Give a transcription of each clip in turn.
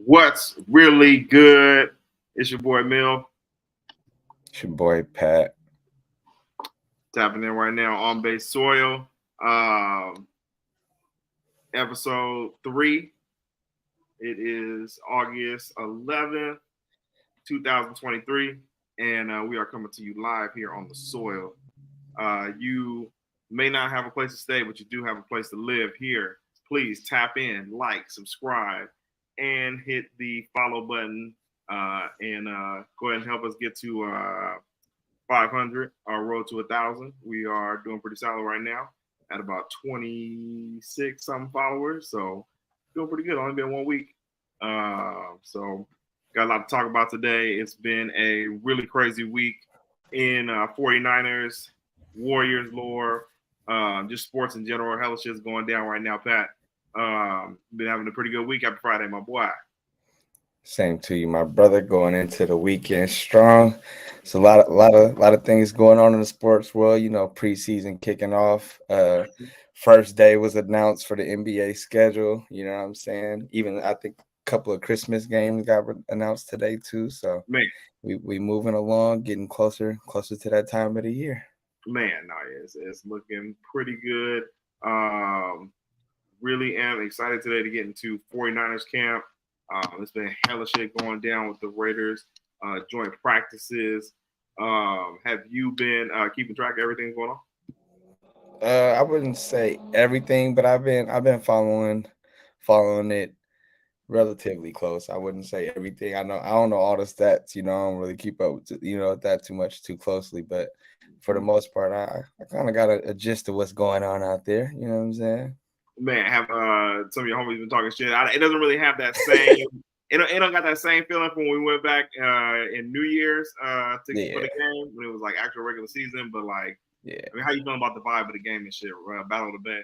What's really good? It's your boy Mill. It's your boy Pat. Tapping in right now on base soil. Episode 3. It is August 11th, 2023, and we are coming to you live here on the soil. You may not have a place to stay, but you do have a place to live here. Please tap in, like, subscribe, and hit the follow button, and go ahead and help us get to 500, our road to 1,000. We are doing pretty solid right now at about 26 some followers, so doing pretty good. Only been 1 week, so got a lot to talk about today. It's been a really crazy week in 49ers, Warriors lore, just sports in general. Hell shit's going down right now, Pat. Been having a pretty good week. Happy Friday, my boy. Same to you, my brother. Going into the weekend strong. It's a lot of things going on in the sports world. You know, preseason kicking off. First day was announced for the NBA schedule. You know what I'm saying? Even I think a couple of Christmas games got announced today too. So Man, we moving along, getting closer to that time of the year. Man, no, it's looking pretty good. Really am excited today to get into 49ers camp. It's been hella shit going down with the Raiders, joint practices. Have you been keeping track of everything going on? I wouldn't say everything, but I've been following it relatively close. I wouldn't say everything. I don't know all the stats. You know, I don't really keep up with that too closely. But for the most part, I kind of got a gist of what's going on out there. You know what I'm saying? Man, have some of your homies been talking shit? It doesn't really have that same. it don't got that same feeling from when we went back in New Year's for the game when it was like actual regular season. But like, yeah, I mean, how you feeling about the vibe of the game and shit? Battle of the Bay.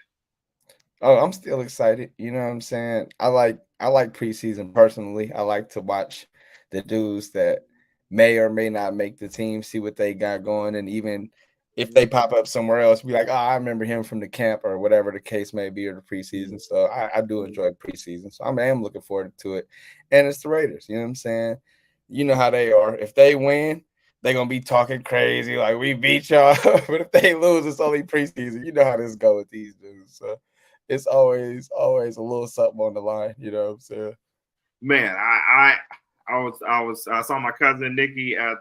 Oh, I'm still excited. You know what I'm saying? I like preseason personally. I like to watch the dudes that may or may not make the team, see what they got going, and even if they pop up somewhere else, be like, oh, I remember him from the camp or whatever the case may be, or the preseason. So I do enjoy preseason. So I am looking forward to it. And it's the Raiders. You know what I'm saying? You know how they are. If they win, they're gonna be talking crazy like we beat y'all. But if they lose, it's only preseason. You know how this go with these dudes. So it's always a little something on the line, you know what I'm saying? Man, I saw my cousin Nikki at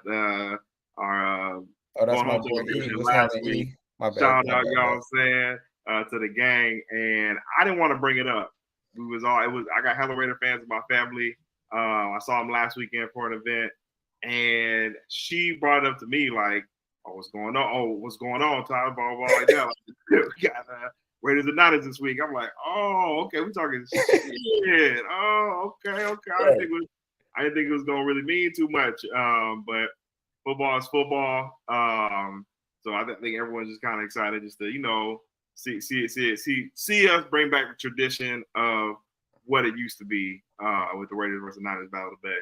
our that's going my home boy E. celebration What's last happening, week. E? My bad. Shout out, y'all saying to the gang, and I didn't want to bring it up. I got hella Raider fans in my family. I saw them last weekend for an event, and she brought it up to me like, "Oh, what's going on? Oh, what's going on, Tyler? Blah blah like that. We got Raiders and Niners this week." I'm like, "Oh, okay, we talking shit. Oh, okay. I didn't think it was gonna really mean too much. But football is football. So I think everyone's just kind of excited just to see us bring back the tradition of what it used to be with the Raiders versus Niners Battle of the Bay.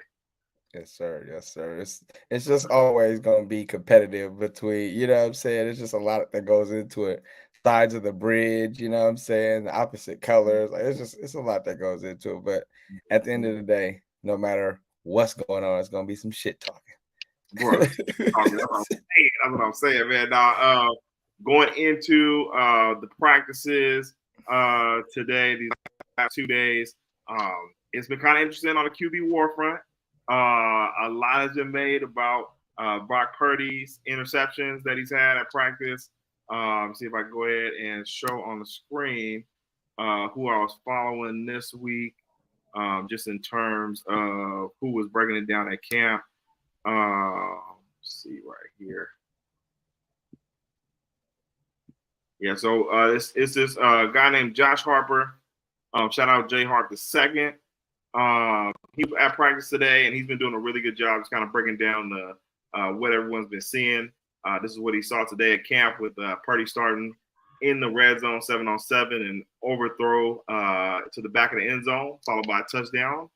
Yes, sir. It's just always gonna be competitive between, you know what I'm saying? It's just a lot that goes into it. Sides of the bridge, you know what I'm saying? The opposite colors. Like it's a lot that goes into it. But at the end of the day, no matter what's going on, it's gonna be some shit talking. Bro, that's what I'm saying, man. Now, going into the practices today, these last 2 days, it's been kind of interesting on the QB war front. A lot has been made about Brock Purdy's interceptions that he's had at practice. See if I can go ahead and show on the screen who I was following this week, just in terms of who was breaking it down at camp. Let's see right here. Yeah, so it's this guy named Josh Harper. Shout out Jay Harp II. He was at practice today, and he's been doing a really good job just kind of breaking down the what everyone's been seeing. This is what he saw today at camp with Purdy starting in the red zone 7-on-7 and overthrow to the back of the end zone, followed by a touchdown,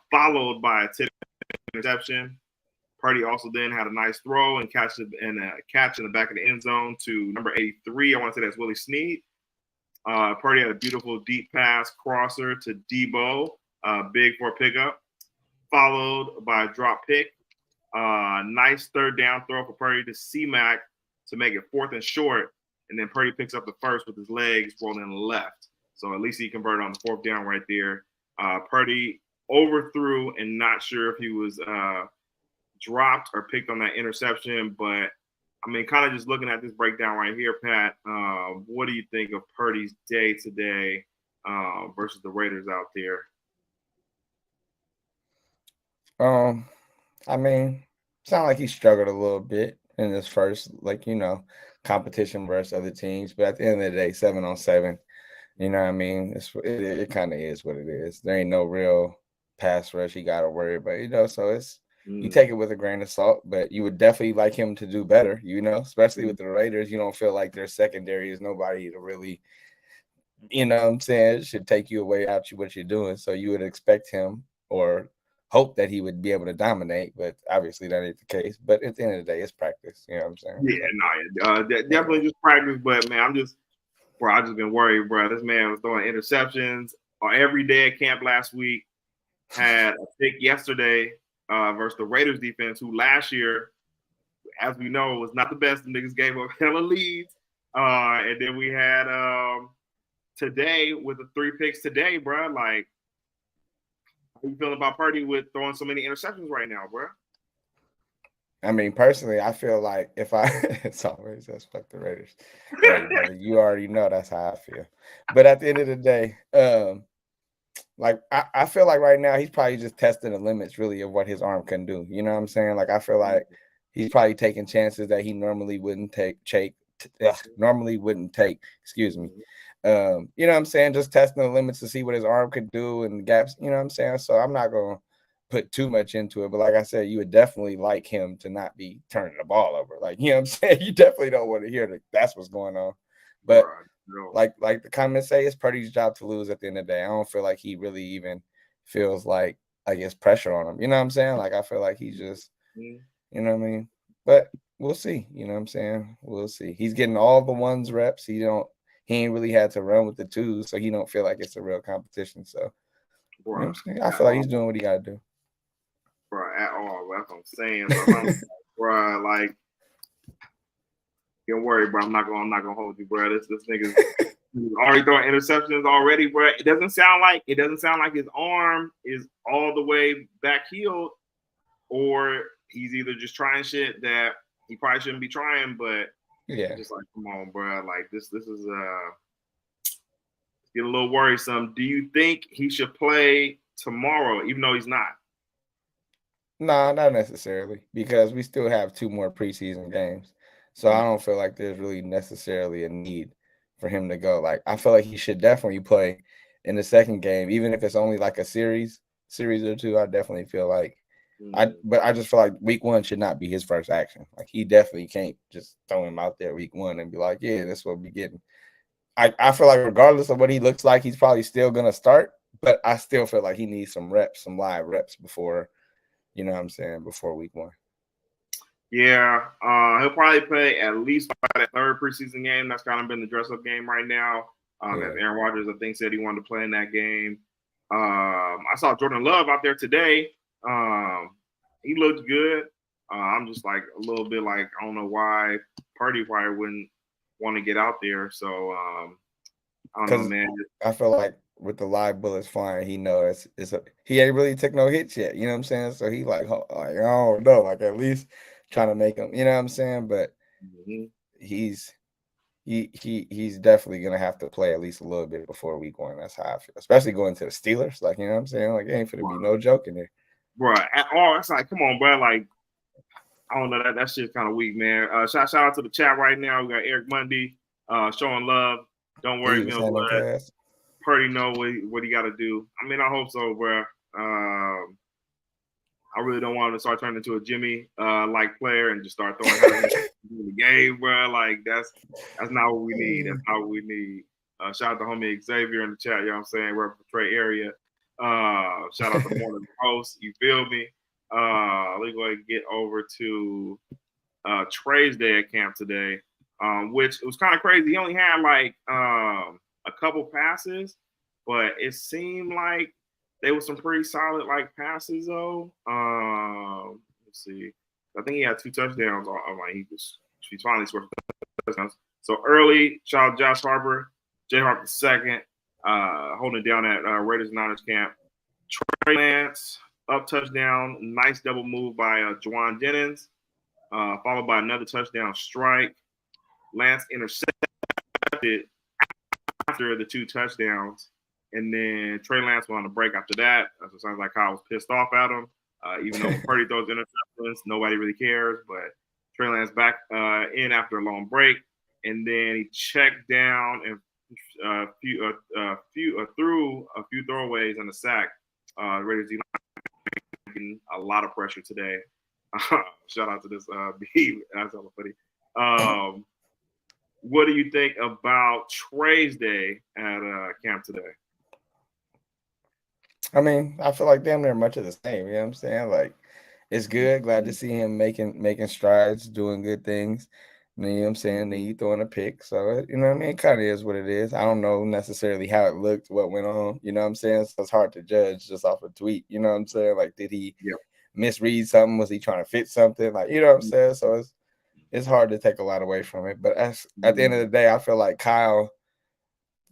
followed by a tip interception. Purdy also then had a nice throw and catch in the back of the end zone to number 83. I want to say that's Willie Snead. Purdy had a beautiful deep pass crosser to Debo big for a pickup, followed by a drop pick. Nice third down throw for Purdy to C-Mac to make it 4th and short. And then Purdy picks up the first with his legs rolling left. So at least he converted on the 4th down right there. Purdy overthrew and not sure if he was dropped or picked on that interception. But, I mean, kind of just looking at this breakdown right here, Pat, what do you think of Purdy's day today versus the Raiders out there? I mean, sound like he struggled a little bit in his first, competition versus other teams. But at the end of the day, 7-on-7, you know what I mean? It kind of is what it is. There ain't no real pass rush you got to worry about, so you take it with a grain of salt, but you would definitely like him to do better, especially with the Raiders. You don't feel like their secondary is nobody to really, what I'm saying, it should take you away out what you're doing. So you would expect him or hope that he would be able to dominate, but obviously that ain't the case. But at the end of the day, it's practice. You know what I'm saying? Yeah, no, definitely just practice. But man, I just been worried, bro. This man was throwing interceptions every day at camp last week. Had a pick yesterday versus the Raiders defense, who last year, as we know, was not the best. The niggas gave up hella leads. And then we had today with the 3 picks today, bro. Like, how you feeling about Purdy with throwing so many interceptions right now, bro? I mean, personally, I feel like it's always just fuck the Raiders. Hey, brother, you already know that's how I feel. But at the end of the day, I feel like right now he's probably just testing the limits really of what his arm can do. You know what I'm saying? Like, I feel like he's probably taking chances that he normally wouldn't take. Excuse me. You know what I'm saying? Just testing the limits to see what his arm could do and the gaps. You know what I'm saying? So I'm not gonna put too much into it, but like I said, you would definitely like him to not be turning the ball over. Like, you know what I'm saying? You definitely don't want to hear that's what's going on. But like the comments say, it's Purdy's job to lose at the end of the day. I don't feel like he really even feels like I guess pressure on him. You know what I'm saying? Like, I feel like he's just, you know what I mean? But we'll see. You know what I'm saying? We'll see. He's getting all the 1s reps. He ain't really had to run with the 2s, so he don't feel like it's a real competition. So you know what I'm saying? I feel like he's doing what he got to do. Bro, at all. That's what I'm saying. Bro, like, don't worry, bro. I'm not gonna hold you, bro. This nigga's already throwing interceptions already, bro. It doesn't sound like his arm is all the way back healed, or he's either just trying shit that he probably shouldn't be trying. But yeah, just like, come on, bro. Like, this is get a little worrisome. Do you think he should play tomorrow, even though he's not? No, not necessarily, because we still have 2 more preseason games. So I don't feel like there's really necessarily a need for him to go. Like, I feel like he should definitely play in the second game, even if it's only like a series or 2. I definitely feel like but I just feel like week 1 should not be his first action. Like, he definitely can't just throw him out there week 1 and be like, yeah, that's what we're getting. I feel like regardless of what he looks like, he's probably still gonna start, but I still feel like he needs some live reps before, you know what I'm saying, before week 1. Yeah, he'll probably play at least by that 3rd preseason game. That's kind of been the dress-up game right now. As Aaron Rodgers, I think, said he wanted to play in that game. I saw Jordan Love out there today. He looked good. I'm just like a little bit like, I don't know why Purdy probably wouldn't want to get out there. So I don't know, man. I feel like with the live bullets flying, he knows he ain't really took no hits yet. You know what I'm saying? So he like I don't know, like at least trying to make him. You know what I'm saying? But he's definitely gonna have to play at least a little bit before week 1. That's how I feel, especially going to the Steelers. Like, you know what I'm saying? Like, it ain't gonna be no joke in there, bro. At all, it's like, come on, bro. Like, I don't know, that shit's kind of weak, man. Shout out to the chat right now. We got Eric Mundy showing love. Don't worry, man. Purdy know what he got to do. I mean, I hope so, bro. I really don't want him to start turning into a Jimmy like player and just start throwing in the game, bro. Like, that's not what we need. That's not what we need. Shout out to homie Xavier in the chat. You know what I'm saying? We're up the Trey area. Shout out to Morning Host. You feel me? Let's go ahead and get over to Trey's day at camp today, which was kind of crazy. He only had like a couple passes, but it seemed like They were some pretty solid like passes though. Let's see. I think he had 2 touchdowns. On like he finally scored touchdowns. So early, shout out Josh Harper, Jay Harper second, holding it down at Raiders Niners camp. Trey Lance up touchdown, nice double move by Juwan Jennings, followed by another touchdown strike. Lance intercepted after the 2 touchdowns, and then Trey Lance went on a break after that. So it sounds like Kyle was pissed off at him. Even though Purdy throws interceptions, nobody really cares. But Trey Lance back in after a long break, and then he checked down and threw a few throwaways and a sack. Raiders getting a lot of pressure today. Shout out to this B. That's all funny. What do you think about Trey's day at camp today? I mean, I feel like damn near much of the same. You know what I'm saying? Like, it's good. Glad to see him making strides, doing good things. You know what I'm saying? Then you throwing a pick. So, you know what I mean? It kind of is what it is. I don't know necessarily how it looked, what went on. You know what I'm saying? So it's hard to judge just off a tweet. You know what I'm saying? Like, did he misread something? Was he trying to fit something? Like, you know what I'm saying? So it's hard to take a lot away from it. But at the end of the day, I feel like Kyle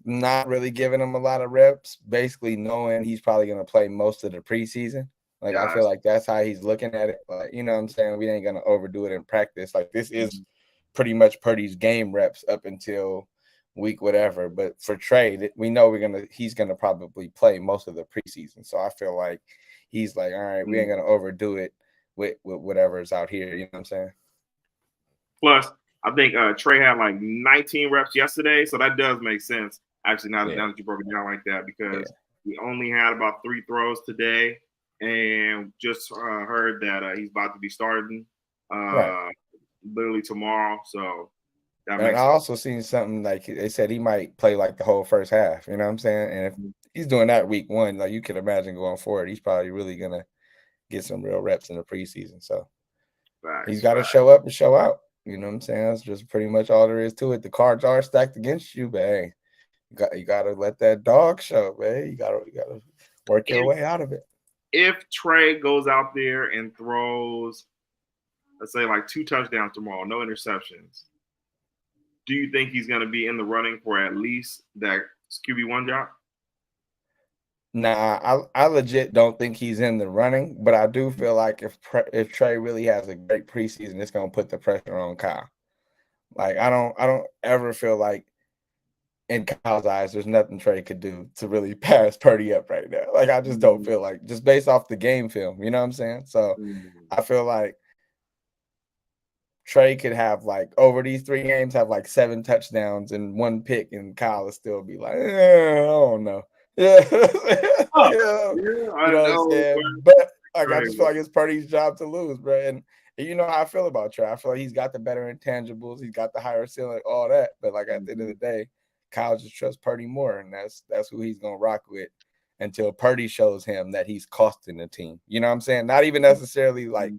not really giving him a lot of reps, basically knowing he's probably going to play most of the preseason. Like, I feel like that's how he's looking at it. Like, you know what I'm saying? We ain't going to overdo it in practice. Like, this is pretty much Purdy's game reps up until week whatever. But for Trey, we know he's going to probably play most of the preseason. So I feel like he's like, all right, we ain't going to overdo it with whatever's out here. You know what I'm saying? Plus, I think Trey had like 19 reps yesterday. So that does make sense. Actually, now that you broke it down like that, because he only had about 3 throws today, and just heard that he's about to be starting literally tomorrow. So that makes sense. I also seen something like they said he might play like the whole first half. You know what I'm saying? And if he's doing that week 1, like you can imagine going forward, he's probably really gonna get some real reps in the preseason. So he's got to show up and show out. You know what I'm saying? That's just pretty much all there is to it. The cards are stacked against you, but hey, you gotta let that dog show, man. You gotta work your way out of it. If Trey goes out there and throws, let's say like 2 touchdowns tomorrow, no interceptions, do you think he's going to be in the running for at least that QB1 job? Nah, I legit don't think he's in the running, but I do feel like if Trey really has a great preseason, it's gonna put the pressure on Kyle. Like I don't ever feel like in Kyle's eyes, there's nothing Trey could do to really pass Purdy up right now. Like, I just don't feel like, just based off the game film, you know what I'm saying? So I feel like Trey could have like over these 3 games, have like 7 touchdowns and 1 pick, and Kyle will still be like, I don't know. Yeah. You know what I'm saying? But like, I just feel like it's Purdy's job to lose, bro. And you know how I feel about Trey. I feel like he's got the better intangibles, he's got the higher ceiling, all that. But like at the end of the day, Kyle just trusts Purdy more, and that's who he's gonna rock with until Purdy shows him that he's costing the team. You know what I'm saying? Not even necessarily like,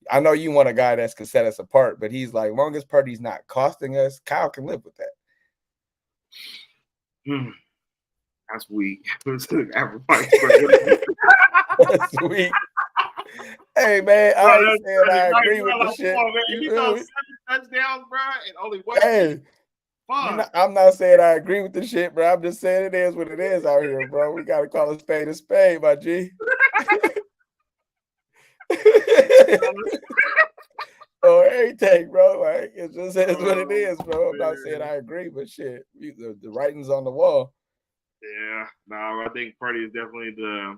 I know you want a guy that's can set us apart, but he's like, long as Purdy's not costing us, Kyle can live with that. That's weak. That's weak. Hey man, I ain't saying I agree with the shit. You know, 7 touchdowns, bro, and only 1. Hey. I'm not saying I agree with the shit, bro. I'm just saying it is what it is out here, bro. We gotta call a spade, my G. Or anything, bro. Like it just is what it is, bro. I'm not saying I agree, but shit, the writing's on the wall. Yeah, no, I think Purdy is definitely the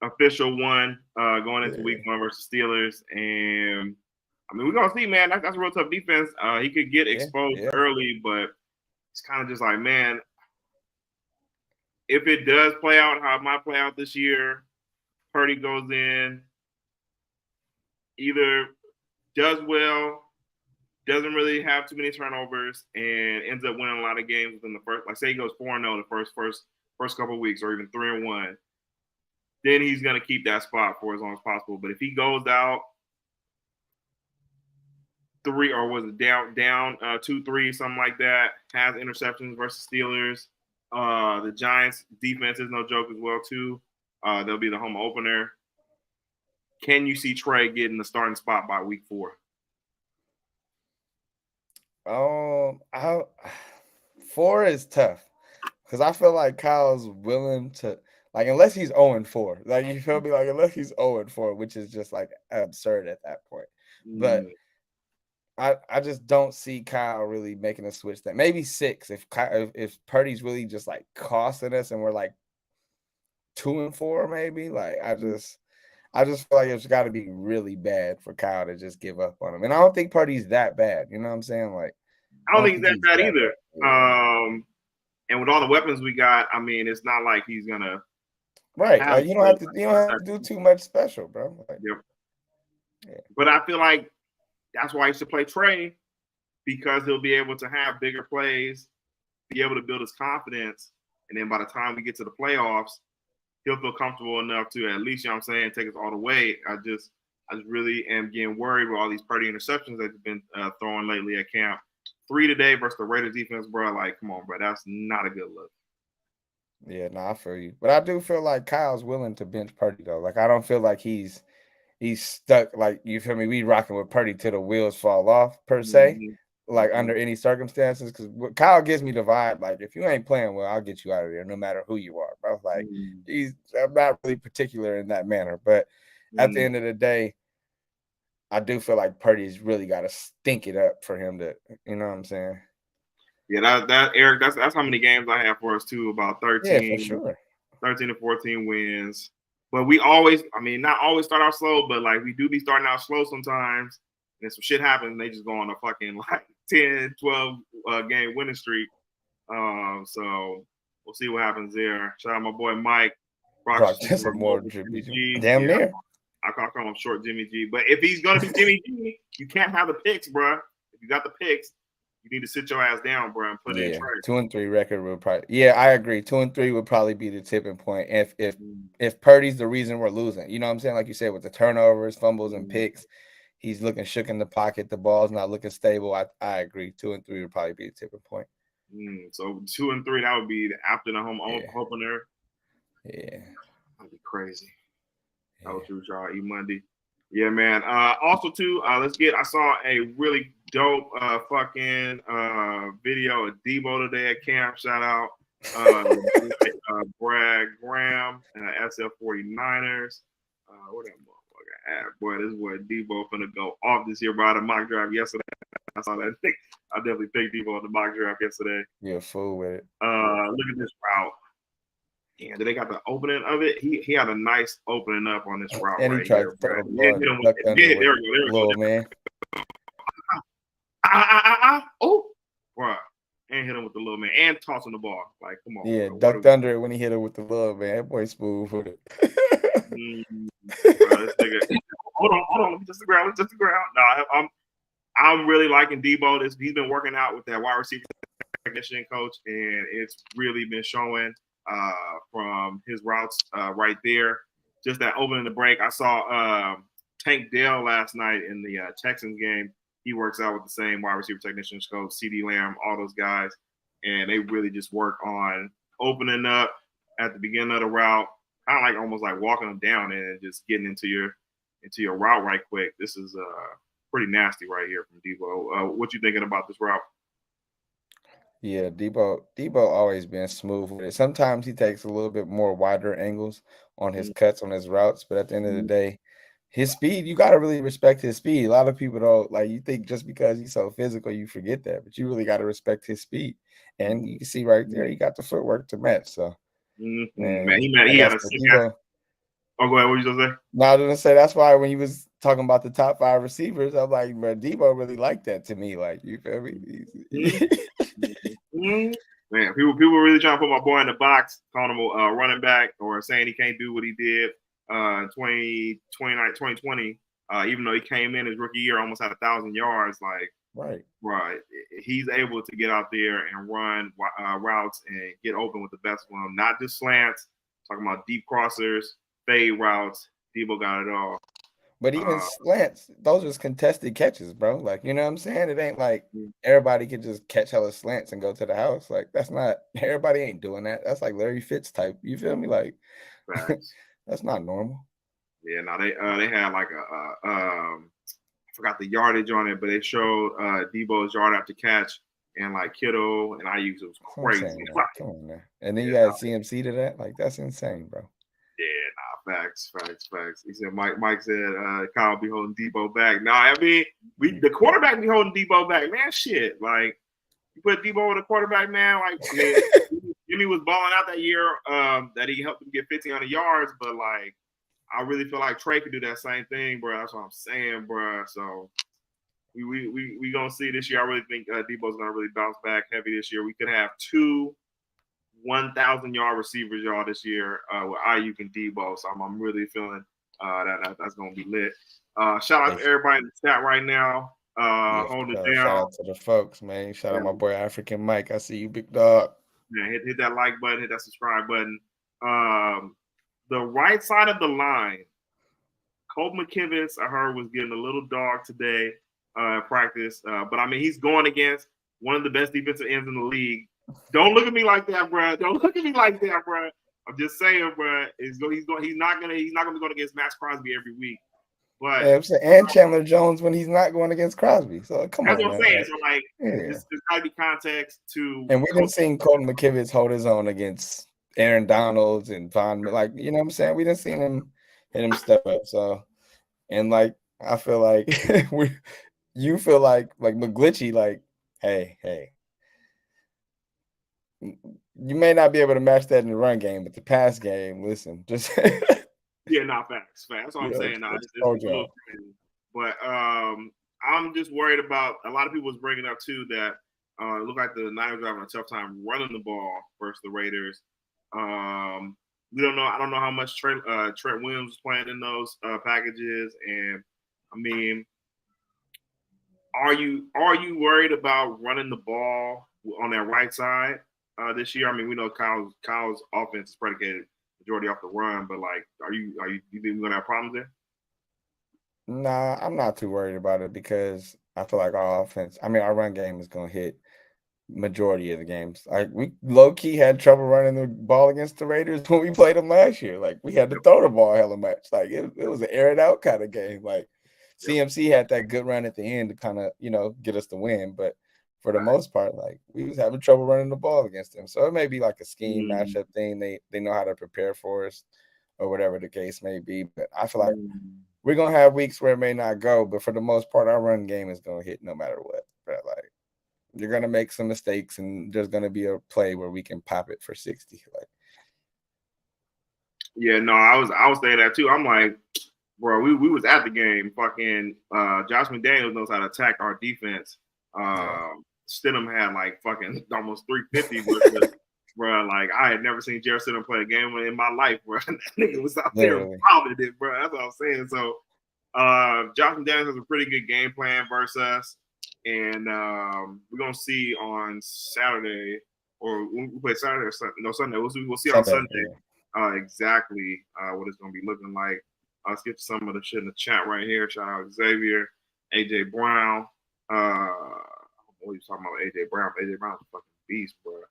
official one going into week 1 versus Steelers, and I mean, we're gonna see, man. That's a real tough defense. He could get exposed early, but it's kind of just like, man, if it does play out how it might play out this year, Purdy goes in, either does well, doesn't really have too many turnovers, and ends up winning a lot of games within the first. Like, say he goes 4-0 the first couple of weeks, or even 3-1. Then he's gonna keep that spot for as long as possible. But if he goes out 3 or was it down 2-3, something like that, has interceptions versus Steelers. The Giants defense is no joke as well too. They'll be the home opener. Can you see Trey getting the starting spot by week 4? I 4 is tough because I feel like Kyle's willing to, like, unless he's 0-4, like, you feel me, like, unless he's 0-4, which is just like absurd at that point. But I just don't see Kyle really making a switch. That maybe 6 if Purdy's really just like costing us and we're like 2-4, maybe. Like I just feel like it's got to be really bad for Kyle to just give up on him. And I don't think Purdy's that bad. You know what I'm saying? Like I don't think he's that bad either. Yeah. And with all the weapons we got, I mean, it's not like he's gonna like you don't have to do too much special, bro. Like, yep. Yeah. But I feel like that's why he should play Trey, because he'll be able to have bigger plays, be able to build his confidence, and then by the time we get to the playoffs, he'll feel comfortable enough to at least, you know what I'm saying, take us all the way. I just really am getting worried with all these Purdy interceptions that have been throwing lately at camp. 3 today versus the Raiders defense, bro. Like, come on, bro. That's not a good look. Yeah, no, I feel you. But I do feel like Kyle's willing to bench Purdy, though. Like, I don't feel like he's stuck. Like, you feel me? We rocking with Purdy till the wheels fall off, per se. Like, under any circumstances. Because Kyle gives me the vibe, like, if you ain't playing well, I'll get you out of there no matter who you are, bro. Like, I'm not really particular in that manner. But at the end of the day, I do feel like Purdy's really got to stink it up for him to, you know what I'm saying? Yeah, that Eric, that's how many games I have for us too. About 13, yeah, for sure. 13 to 14 wins. But we always, I mean, not always start out slow, but like we do be starting out slow sometimes. And some shit happens, and they just go on a fucking like 10, 12 game winning streak. So we'll see what happens there. Shout out my boy Mike. Brock just more Jimmy G. Damn near. I call him short Jimmy G. But if he's gonna be Jimmy G, you can't have the picks, bro. If you got the picks, you need to sit your ass down, bro, and put in trade. 2-3 record would probably. Yeah, I agree. 2-3 would probably be the tipping point if Purdy's the reason we're losing. You know what I'm saying? Like you said, with the turnovers, fumbles, and picks, he's looking shook in the pocket. The ball's not looking stable. I agree. 2-3 would probably be the tipping point. So 2-3, that would be after the home opener. Yeah, that'd be crazy. That was true, y'all. Monday. Yeah, man. Also, too, I saw a really dope fucking video of Debo today at camp. Shout out Brad Graham and SF 49ers. What that motherfucker at? Boy, this is where Debo finna go off this year, bro. I had a mock draft yesterday. I saw that. I definitely picked Debo on the mock draft yesterday. You're a fool with it. Look at this route. Yeah, they got the opening of it. He had a nice opening up on this route and right he tried here. To throw the ball there we go. Man. Oh, bro. And hit him with the little man and tossing the ball. Like, come on. Yeah, bro. Ducked under it when he hit him with the little man. That boy smooth with it. Bro, this nigga. Hold on. Let me just the ground. No, I'm really liking Debo. He's been working out with that wide receiver technician coach, and it's really been showing from his routes right there. Just that opening the break. I saw Tank Dell last night in the Texans game. He works out with the same wide receiver technician coach, CD Lamb, all those guys, and they really just work on opening up at the beginning of the route, kind of like almost like walking them down and just getting into your route right quick. This is pretty nasty right here from Debo. What you thinking about this route? Yeah, Debo always been smooth with it. Sometimes he takes a little bit more wider angles on his cuts, on his routes, but at the end of the day, his speed, you got to really respect his speed. A lot of people don't, like, you think just because he's so physical, you forget that, but you really got to respect his speed. And you can see right there, he got the footwork to match. So, man, he had a sick ass. Oh, go ahead. What were you going to say? No, I was going to say that's why when he was talking about the top 5 receivers, I'm like, bro, Debo really liked that to me. Like, you feel me? Man, people really trying to put my boy in the box, calling him a running back or saying he can't do what he did 2020, even though he came in his rookie year, almost had 1,000 yards. Like, right. He's able to get out there and run routes and get open with the best of them, not just slants. Talking about deep crossers, fade routes. Debo got it all. But even slants, those are contested catches, bro. Like, you know what I'm saying? It ain't like everybody can just catch hella slants and go to the house. Like, that's not, everybody ain't doing that. That's like Larry Fitz type. You feel me? Like, Facts. That's not normal. Yeah, no, they had like I forgot the yardage on it, but they showed Debo's yard after catch and like Kittle and Ayuk. It was That's what I'm crazy. saying, man. Like, Come on, man. And then yeah, you add CMC to that. Like, that's insane, bro. yeah, nah, facts. He said Mike said Kyle be holding Debo back. Nah, I mean the quarterback be holding Debo back, man. Shit, like you put Debo with a quarterback, man. Like I mean, Jimmy was balling out that year that he helped him get 1,500 yards, but like I really feel like Trey could do that same thing, bro. That's what I'm saying, bro. So we gonna see this year. I really think Debo's gonna really bounce back heavy this year. We could have two 1,000-yard receivers, y'all, this year with Ayuk and Debo. So I'm really feeling that's gonna be lit. Shout out to everybody in the chat right now. Holding it down. Shout out to the folks, man. Shout out my boy African Mike. I see you, big dog. Yeah, hit that like button, hit that subscribe button. The right side of the line, Colt McKivitz, I heard, was getting a little dog today at practice. But I mean, he's going against one of the best defensive ends in the league. Don't look at me like that, bro. Don't look at me like that, bro. I'm just saying, bro. He's not gonna be going against Max Crosby every week. But yeah, I'm saying, and Chandler Jones when he's not going against Crosby. So come on, that's what I'm saying. Like, so like, there's gotta be context to. And we didn't see Colton McKivitz hold his own against Aaron Donalds and Von, like, you know what I'm saying? We didn't see him hit him step up. So, and like, I feel like you feel like McGlitchy, like, hey, you may not be able to match that in the run game, but the pass game, listen, just yeah, not facts. That's what I'm saying. Nah, it's a little crazy. But I'm just worried about a lot of people was bringing up too that it looked like the Niners are having a tough time running the ball versus the Raiders. We don't know. I don't know how much Trent Williams was playing in those packages, and I mean, are you worried about running the ball on that right side this year? I mean, we know Kyle's offense is predicated majority off the run, but like, you think we're gonna have problems there? Nah, I'm not too worried about it because I feel like our offense, I mean, our run game is gonna hit majority of the games. Like we low key had trouble running the ball against the Raiders when we played them last year. Like we had to throw the ball hella much. Like it was an air it out kind of game. Like CMC had that good run at the end to kind of, get us the win. But for the most part, like we was having trouble running the ball against them. So it may be like a scheme matchup thing. They know how to prepare for us or whatever the case may be. But I feel like we're gonna have weeks where it may not go, but for the most part, our run game is gonna hit no matter what. But like you're gonna make some mistakes, and there's gonna be a play where we can pop it for 60. Like, yeah, no, I was saying that too. I'm like, bro, we was at the game. Fucking Josh McDaniels knows how to attack our defense. Stidham had like fucking almost 350, bro. Like I had never seen Jarrett Stidham play a game in my life, bro. That nigga was out there pounding it, bro. That's what I'm saying. So Josh McDaniels has a pretty good game plan versus us. And we're gonna see on Saturday, or we play Saturday or Sunday. No, Sunday. We'll see on Sunday exactly what it's gonna be looking like. Let's get to some of the shit in the chat right here. Shout out Xavier, AJ Brown. What are you talking about, AJ Brown? AJ Brown's a fucking beast, bro.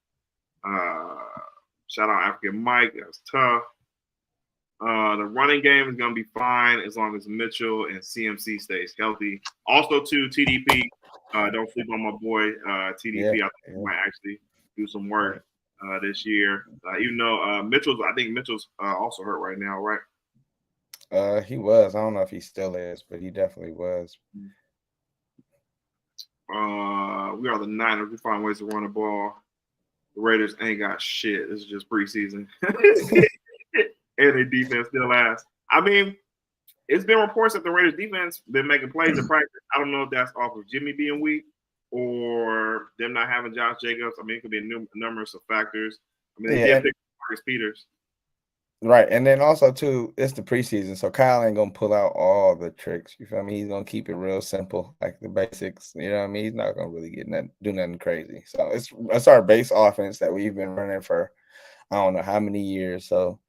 Shout out African Mike. That's tough. The running game is gonna be fine as long as Mitchell and CMC stays healthy. Also, too, TDP. Don't sleep on my boy TDP. I think he might actually do some work this year. Even though I think Mitchell's also hurt right now, right? He was. I don't know if he still is, but he definitely was. We are the Niners. We find ways to run the ball. The Raiders ain't got shit. This is just preseason. And their defense still ass. I mean, it's been reports that the Raiders defense been making plays in practice. I don't know if that's off of Jimmy being weak or them not having Josh Jacobs. I mean, it could be a numerous of factors. I mean, they did pick Marcus Peters. Right. And then also, too, it's the preseason, so Kyle ain't going to pull out all the tricks. You feel me? He's going to keep it real simple, like the basics. You know what I mean? He's not going to really do nothing crazy. So it's our base offense that we've been running for I don't know how many years. So,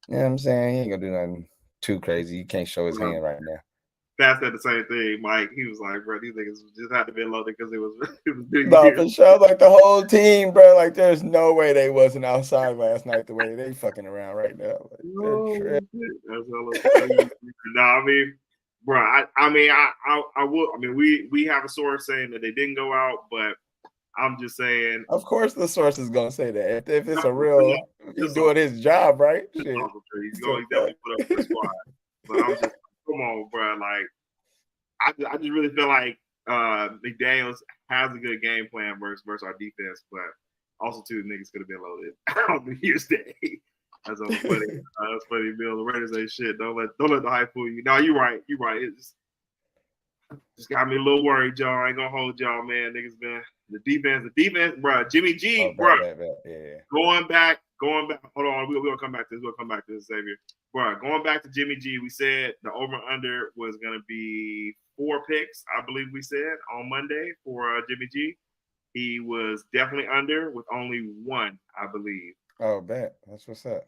you know what I'm saying? He ain't going to do nothing too crazy. He can't show his hand right now. Pat said the same thing. Mike, he was like, bro, these niggas just had to be loaded because it was New No, Year's. for sure. Like the whole team, bro. Like there's no way they wasn't outside last night the way they fucking around right now. Like, Oh, shit. That's hella funny. No, I mean, bro, I will. I mean, we have a source saying that they didn't go out, but I'm just saying. Of course, the source is gonna say that if it's a Yeah, real, he's doing his job, right? He's Shit. going to definitely put up for the squad. But I'm just, come on, bro. Like, I just really feel like McDaniels has a good game plan versus our defense, but also too, niggas could have been loaded on New Year's Day. That's funny. That's funny. Bill, the Raiders ain't shit. Don't let the hype fool you. No, you're right. You're right. It just got me a little worried, y'all. I ain't gonna hold y'all, man. Niggas been the defense, bro. Jimmy G, bro. Yeah. Going back. Hold on, we'll come back to this. We'll come back to this, Xavier. Bro, going back to Jimmy G, we said the over/under was gonna be 4 picks. I believe we said on Monday for Jimmy G. He was definitely under with only 1, I believe. Oh, bet. That's what's up.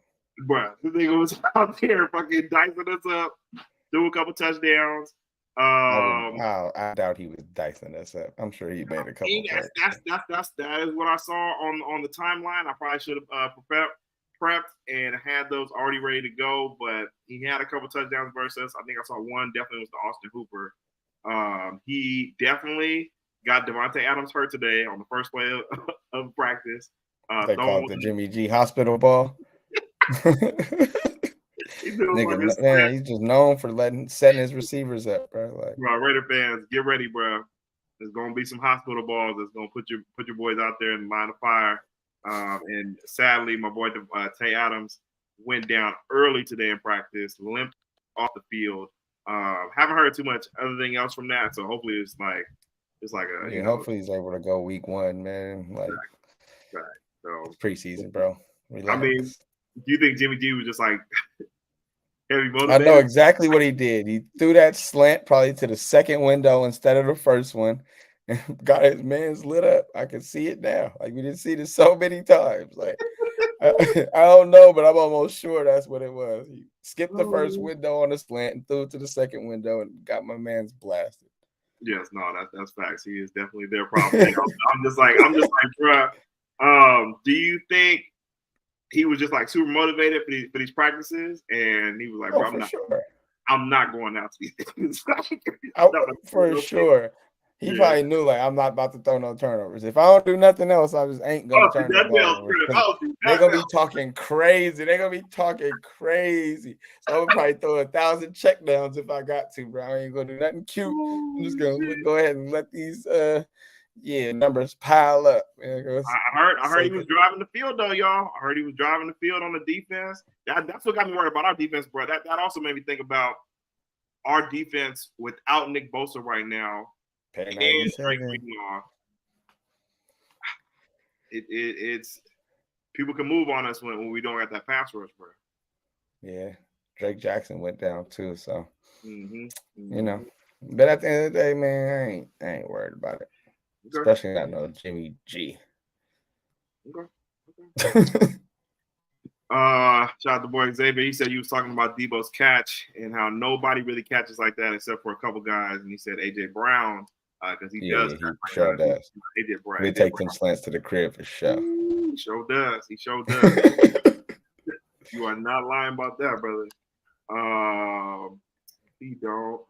Bro, this nigga was out there fucking dicing us up, do a couple touchdowns. I doubt he was dicing us up. I'm sure he made a couple. That is what I saw on the timeline. I probably should have prepped and had those already ready to go, but he had a couple touchdowns versus. I think I saw one. Definitely was the Austin Hooper. He definitely got Devontae Adams hurt today on the first play of practice. They called the Jimmy G hospital ball. Nigga, man, he's just known for setting his receivers up, bro. Like, bro, Raider fans, get ready, bro. There's gonna be some hospital balls that's gonna put your boys out there in the line of fire. And sadly, my boy Tay Adams went down early today in practice, limped off the field. Haven't heard too much other thing else from that, so hopefully it's like a hopefully he's able to go week 1, man. Like, right. So it's preseason, bro. Relax. I mean, do you think Jimmy G was just like heavy motivated? I know exactly what he did. He threw that slant probably to the second window instead of the first one, and got his man's lit up. I can see it now. Like, we didn't see this so many times. Like, I don't know, but I'm almost sure that's what it was. He skipped the first window on the slant and threw it to the second window and got my man's blasted. Yes, no, that's facts. He is definitely their problem. I'm just like, bro. Do you think he was just like super motivated for these practices, and he was like, bro, I'm not going out to these things. For sure. He probably knew, like, I'm not about to throw no turnovers. If I don't do nothing else, I just ain't going to turn the ball over. They're going to be talking crazy. So I'm going to probably throw 1,000 checkdowns if I got to, bro. I ain't going to do nothing cute. I'm just going to go ahead and let these numbers pile up. Man. I heard he was driving the field, though, y'all. I heard he was driving the field on the defense. That's what got me worried about our defense, bro. That also made me think about our defense without Nick Bosa right now. And Drake Greenlaw. It's people can move on us when we don't have that pass rush, bro. Yeah, Drake Jackson went down too, so you know. But at the end of the day, man, I ain't worried about it. Okay. Especially not no Jimmy G. Okay. Shout out to boy Xavier. He said he was talking about Debo's catch and how nobody really catches like that except for a couple guys, and he said AJ Brown. Because he does. He sure does. We take them slants to the crib for sure. He sure does. You are not lying about that, brother. If he don't,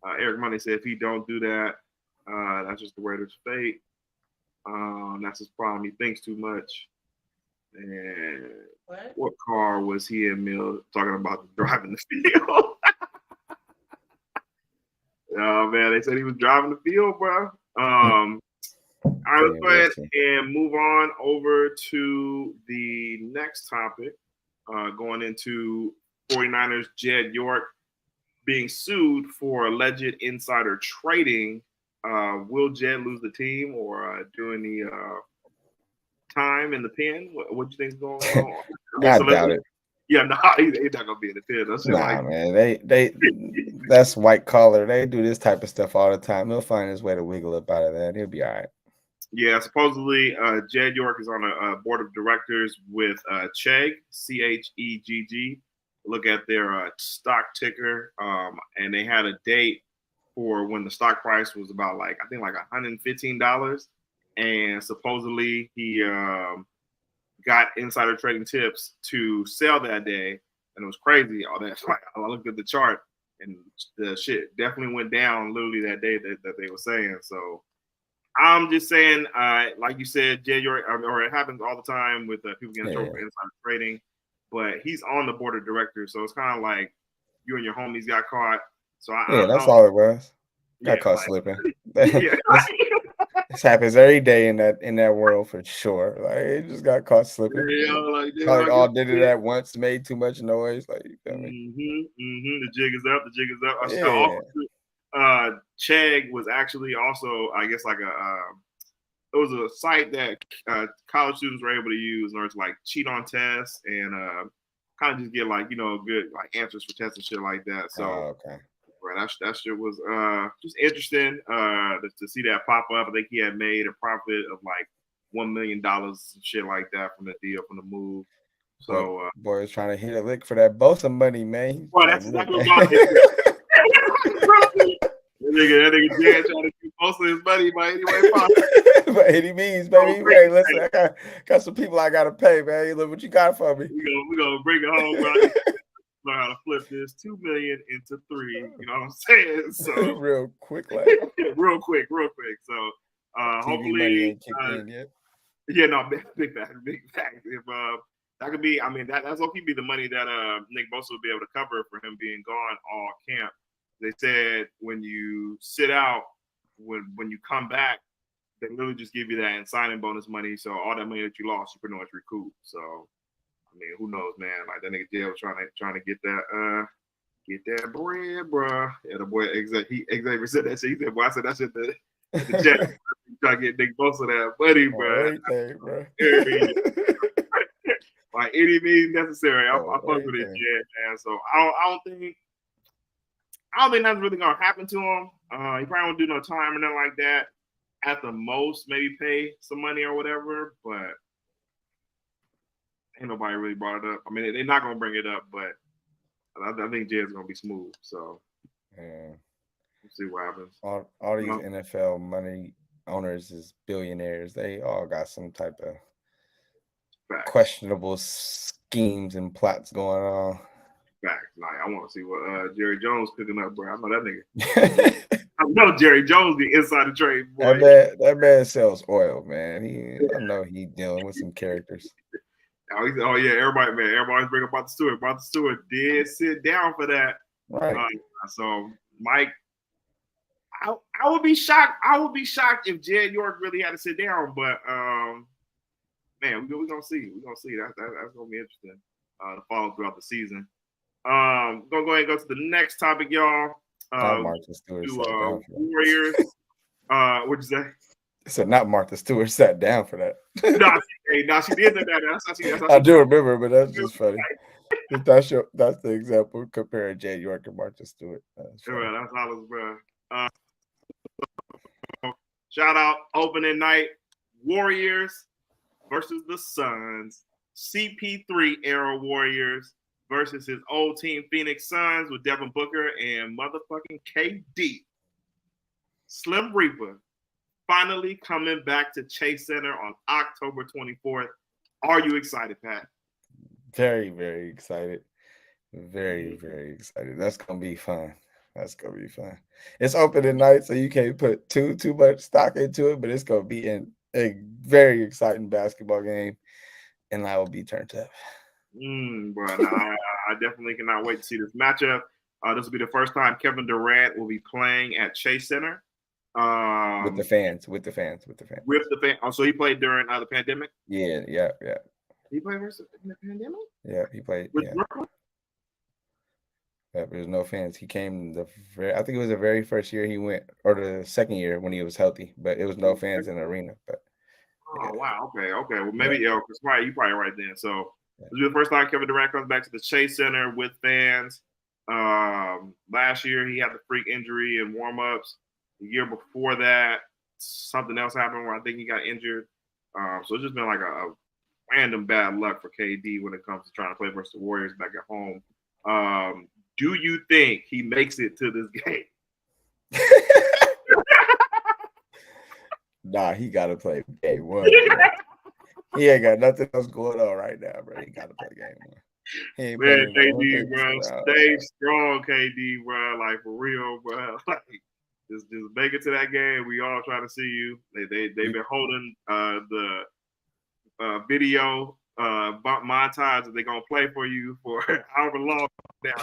Eric Money said if he don't do that, that's just the Raiders' fate. That's his problem. He thinks too much. And what car was he in, Mill, talking about driving the field? Oh, man, they said he was driving the field, bro. All right, let's go ahead and move on over to the next topic, going into 49ers Jed York being sued for alleged insider trading. Will Jed lose the team or doing the time in the pen? What do you think is going on? I doubt it. Yeah, no, he's not gonna be in the pen. That's man. They that's white collar. They do this type of stuff all the time. He'll find his way to wiggle up out of that. He'll be all right. Yeah, supposedly Jed York is on a board of directors with Chegg, Chegg, look at their stock ticker, and they had a date for when the stock price was about like I think like $115, and supposedly he got insider trading tips to sell that day, and it was crazy. All that I looked at the chart, and the shit definitely went down literally that day that they were saying. So I'm just saying, like you said, Jed York, or it happens all the time with people getting in trouble for insider trading, but he's on the board of directors, so it's kind of like you and your homies got caught. So that's all it was. Got caught like, slipping. Yeah, this happens every day in that world for sure. Like it just got caught slipping. Like all did it at once, made too much noise. Like you feel me? The jig is up. The jig is up. Also, Chegg was actually also, I guess, like it was a site that college students were able to use in order to like cheat on tests and kind of just get like good like answers for tests and shit like that. So okay. Right, that shit was just interesting to see that pop up. I think he had made a profit of like $1 million, shit like that from the deal, from the move. So boy was trying to hit a lick for that Bosa money, man. Well, that's exactly what I'm saying. That nigga Jed trying to keep most of his money by any way possible. By any means, baby. Hey, listen, I got some people I gotta pay, man. Look what you got for me. We gonna bring it home, bro. Learn how to flip this 2 million into 3. You know what I'm saying? So real quick, like real quick. So hopefully money ain't kicked in yet. Yeah, no, big fact. If that could be, I mean, that's okay be the money that Nick Bosa would be able to cover for him being gone all camp. They said when you sit out, when you come back, they literally just give you that signing bonus money. So all that money that you lost, you pretty much recoup. So I mean, who knows, man? Like that nigga Jed was trying to get that bread, bro. Yeah, the boy Xavier said that shit. He said, "Boy, I said that shit the check." Try to get Nick Bosa that money, bro. Everything, bro. Like any means necessary. I fuck with it, Jed, man. So I don't think that's really gonna happen to him. He probably won't do no time or nothing like that. At the most, maybe pay some money or whatever, but ain't nobody really brought it up. I mean, they're not gonna bring it up, but I think Jed's gonna be smooth. So yeah, we'll see what happens. All these NFL money owners is billionaires. They all got some type of questionable schemes and plots going on. Facts. Like I want to see what Jerry Jones cooking up, bro. I know that nigga. I know Jerry Jones the insider trade boy. That man sells oil, man. I know he's dealing with some characters. Oh yeah, everybody's bringing about the Stewart. Martha Stewart did sit down for that. Right. So Mike, I would be shocked. I would be shocked if Jed York really had to sit down. But man, we're gonna see. We're gonna see. That's gonna be interesting to follow throughout the season. Gonna go ahead and go to the next topic, y'all. Martha Stewart Warriors. What'd you say? So not Martha Stewart sat down for that. No, she did that. I do remember, but that's just funny. That's the example comparing Jed York and Martha Stewart. That's hollis, bro. Shout out opening night Warriors versus the Suns. CP3 era Warriors versus his old team Phoenix Suns with Devin Booker and motherfucking KD. Slim Reaper finally coming back to Chase Center on October 24th. Are you excited, Pat? Very, very excited. Very, very excited. That's gonna be fun. It's opening night, so you can't put too much stock into it, but it's gonna be a very exciting basketball game, and I will be turned up. Bro, I definitely cannot wait to see this matchup. This will be the first time Kevin Durant will be playing at Chase Center. With the fans. Oh, so he played during the pandemic? Yeah. He played in the pandemic? Yeah, he played. With Brooklyn? Yeah, there's no fans. He came I think it was the very first year he went, or the second year when he was healthy, but it was no fans in the arena. But wow, okay. Well, maybe because you probably right then. So this will be the first time Kevin Durant comes back to the Chase Center with fans. Last year he had the freak injury in warmups. The year before that, something else happened where I think he got injured. So it's just been like a random bad luck for KD when it comes to trying to play versus the Warriors back at home. Do you think he makes it to this game? Nah, he got to play game one, bro. He ain't got nothing else going on right now, bro. He got to play game one. He ain't Man, playing no KD, Olympics. bro, stay strong, KD, bro. Like for real, bro. Like just make it to that game. We all trying to see you. They've been holding the video montage that they're gonna play for you for however long now.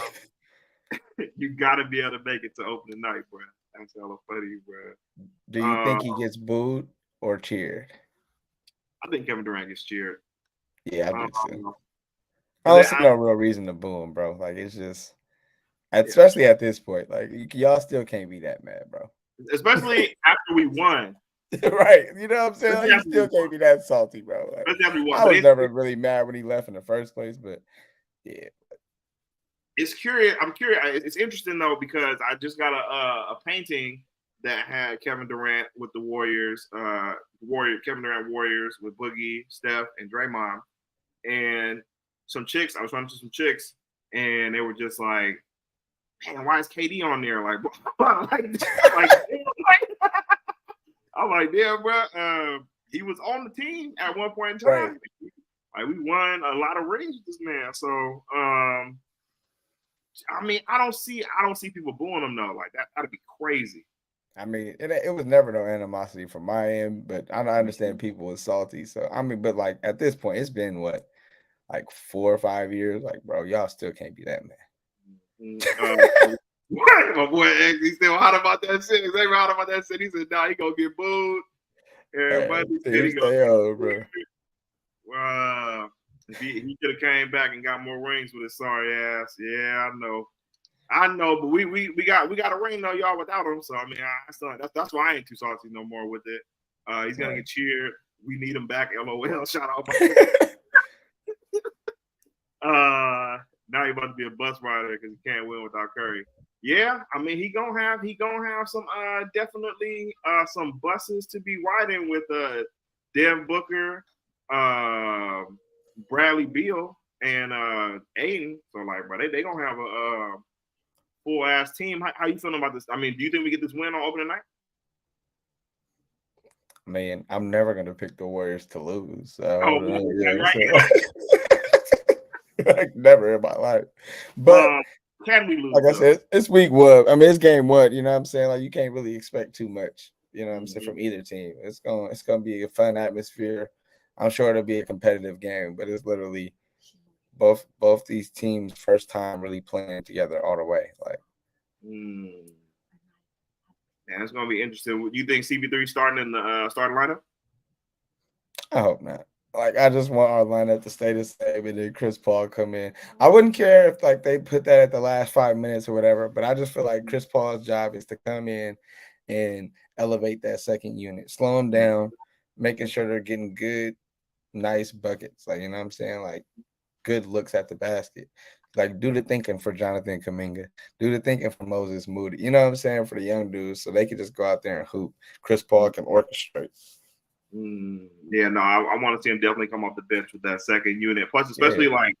You got to be able to make it to opening night, bro. That's hella funny, bro. Do you think he gets booed or cheered? I think Kevin Durant gets cheered. Yeah, I do too. I don't see no real reason to boo him, bro. Like it's just, especially at this point, like y'all still can't be that mad, bro. Especially after we won. Right. You know what I'm saying? Like, you still can't be that salty, bro. Like, I was never really mad when he left in the first place, but yeah. It's curious. I'm curious. It's interesting though because I just got a painting that had Kevin Durant with the Warriors, Kevin Durant Warriors with Boogie, Steph, and Draymond, and some chicks. I was running to some chicks, and they were just like, "Man, why is KD on there?" I'm like, damn, bro. He was on the team at one point in time. Right. Like we won a lot of rings with this man. So, I mean, I don't see people booing him though. Like that'd be crazy. I mean, it was never no animosity from my end, but I understand people was salty. So I mean, but like at this point, it's been what, like 4 or 5 years. Like, bro, y'all still can't be that man. My boy X, he's still hot about that shit. He's ever hot about that shit. He said, "Nah, he gonna get booed." Everybody said he gonna. Bro. If he could have came back and got more rings with his sorry ass. Yeah, I know, but we got a ring though, y'all, without him. So I mean, that's why I ain't too salty no more with it. He's gonna get cheered. We need him back. LOL. Shout out. Now he about to be a bus rider because he can't win without Curry. Yeah, I mean he gonna have some definitely some buses to be riding with Devin Booker, Bradley Beal, and Aiden. So like, bro, they gonna have a full ass team. How you feeling about this? I mean, do you think we get this win on opening night? Man, I'm never gonna pick the Warriors to lose. So, like never in my life. But can we lose? Like I said, it's week one. I mean, it's game one. You know what I'm saying? Like you can't really expect too much. You know what I'm saying from either team. It's gonna be a fun atmosphere. I'm sure it'll be a competitive game, but it's literally both these teams' first time really playing together all the way. Like, man, it's gonna be interesting. You think CP3 starting in the starting lineup? I hope not. Like, I just want our lineup to stay the same and then Chris Paul come in. I wouldn't care if like they put that at the last 5 minutes or whatever, but I just feel like Chris Paul's job is to come in and elevate that second unit, slow them down, making sure they're getting good, nice buckets. Like, you know what I'm saying? Like good looks at the basket. Like do the thinking for Jonathan Kuminga, do the thinking for Moses Moody. You know what I'm saying? For the young dudes, so they can just go out there and hoop. Chris Paul can orchestrate. Yeah, no, I want to see him definitely come off the bench with that second unit. Plus, especially like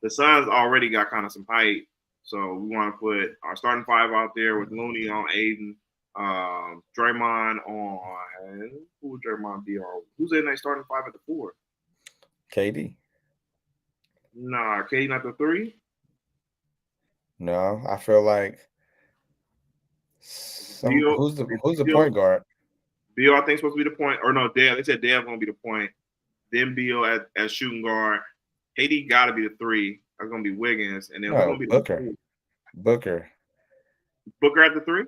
the Suns already got kind of some height, so we want to put our starting five out there with Looney on Aiden, Draymond on. Who would Draymond be on? Who's in that starting five at the 4? KD. Nah, KD not the 3. No, I feel like who's the point guard? Beal, I think, supposed to be the point. Or no, Dev. They said Dev gonna be the point. Then Beal as shooting guard. KD got to be the 3. That's gonna be Wiggins, and then gonna be Booker. Booker at the 3.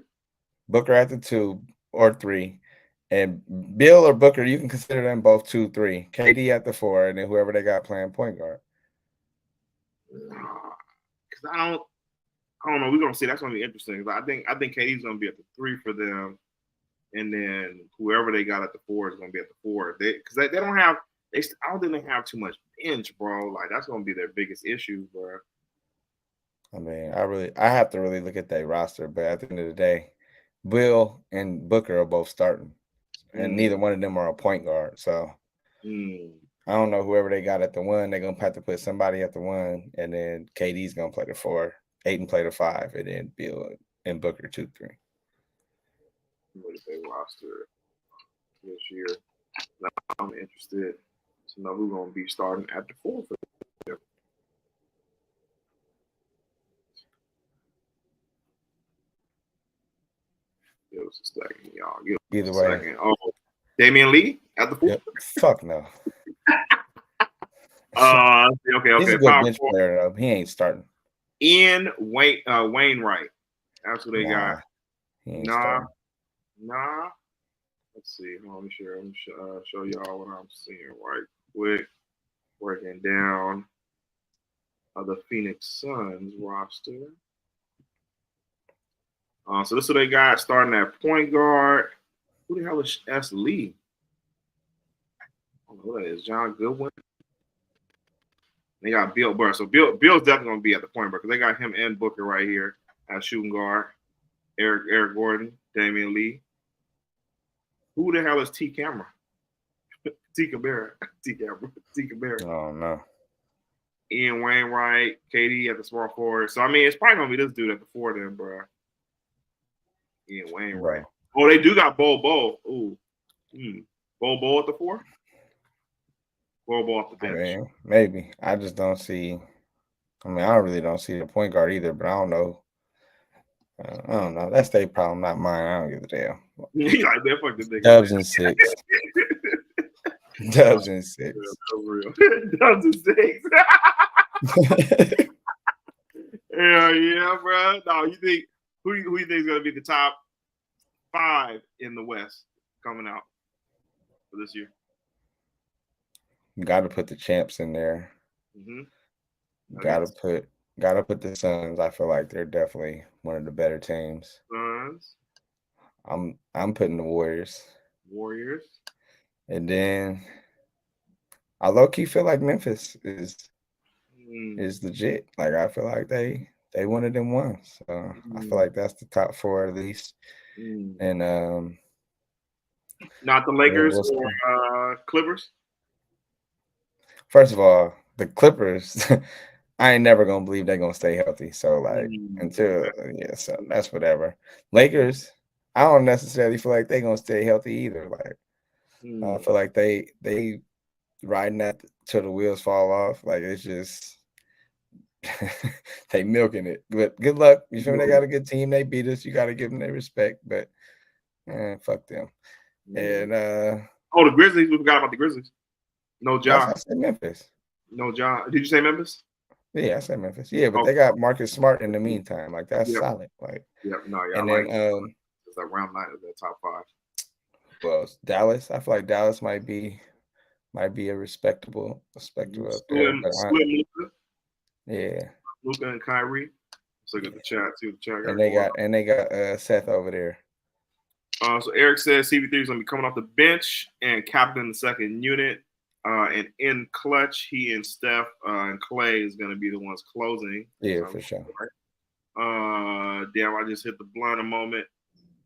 Booker at the 2 or 3, and Beal or Booker. You can consider them both 2, 3. KD at the 4, and then whoever they got playing point guard. Because I don't know. We're gonna see. That's gonna be interesting. I think KD's gonna be at the 3 for them. And then whoever they got at the 4 is going to be at the 4. Because they don't have – I don't think they have too much bench, bro. Like, that's going to be their biggest issue, bro. I mean, I have to really look at that roster. But at the end of the day, Bill and Booker are both starting. And neither one of them are a point guard. So I don't know whoever they got at the 1. They're gonna have to put somebody at the 1, and then KD's gonna play the 4, Ayton play the 5, and then Bill and Booker 2, 3. What if they roster this year? Now, I'm interested to know who's gonna be starting at the 4 for them. Give us a second, y'all. Give Either us way. a second. Oh, Damian Lee at the 4. Yep. Fuck no. Okay. He's a good bench player though. He ain't starting. Ian Wainwright. That's what they got. He ain't starting. Nah. Let's see. Let me show y'all what I'm seeing right quick. Breaking down the Phoenix Suns roster. So this is what they got starting at point guard. Who the hell is S. Lee? I don't know who that is. John Goodwin. They got Bill Burr. So Bill's definitely going to be at the point guard because they got him and Booker right here as shooting guard. Eric Gordon, Damian Lee. Who the hell is T. Cameron? T. Cabrera. Oh, no. Ian Wainwright, KD at the small forward. So, I mean, it's probably going to be this dude at the 4 then, bro. Ian Wainwright. Oh, they do got Bo. Ooh. Bo at the 4? Bo off the bench. I mean, maybe. I just don't see. I really don't see the point guard either, but I don't know. I don't know. That's their problem, not mine. I don't give a damn. Like, man, fuck this nigga. Dubs and 6. Dubs and 6. Real. Dubs and 6. Yeah, bro. No, you think who you think is gonna be the top 5 in the West coming out for this year? You got to put the champs in there. Mm-hmm. Got to put the Suns. I feel like they're definitely one of the better teams. Suns. I'm putting the Warriors. And then I low key feel like Memphis is legit. Like I feel like they one of them ones. So I feel like that's the top 4 at least. And not the Lakers or Clippers. First of all, the Clippers, I ain't never gonna believe they're gonna stay healthy. So like so that's whatever. Lakers, I don't necessarily feel like they're gonna stay healthy either. Like I feel like they riding that till the wheels fall off. Like it's just they milking it. But good luck. You feel me? They got a good team. They beat us. You got to give them their respect. But fuck them. And the Grizzlies. We forgot about the Grizzlies. No job. I said Memphis. No job. Did you say Memphis? Yeah, I said Memphis. Yeah, but they got Marcus Smart in the meantime. Like that's solid. Like and then it's like round 9 of the top 5. Well, Dallas. I feel like Dallas might be a respectable up there. Yeah. Luka and Kyrie. Let's look at the chat. See what the chat got. And they got Seth over there. So Eric says CP3 is gonna be coming off the bench and captain the second unit. And in clutch, he and Steph and Clay is gonna be the ones closing. Yeah, for sure. Damn, I just hit the blunt a moment.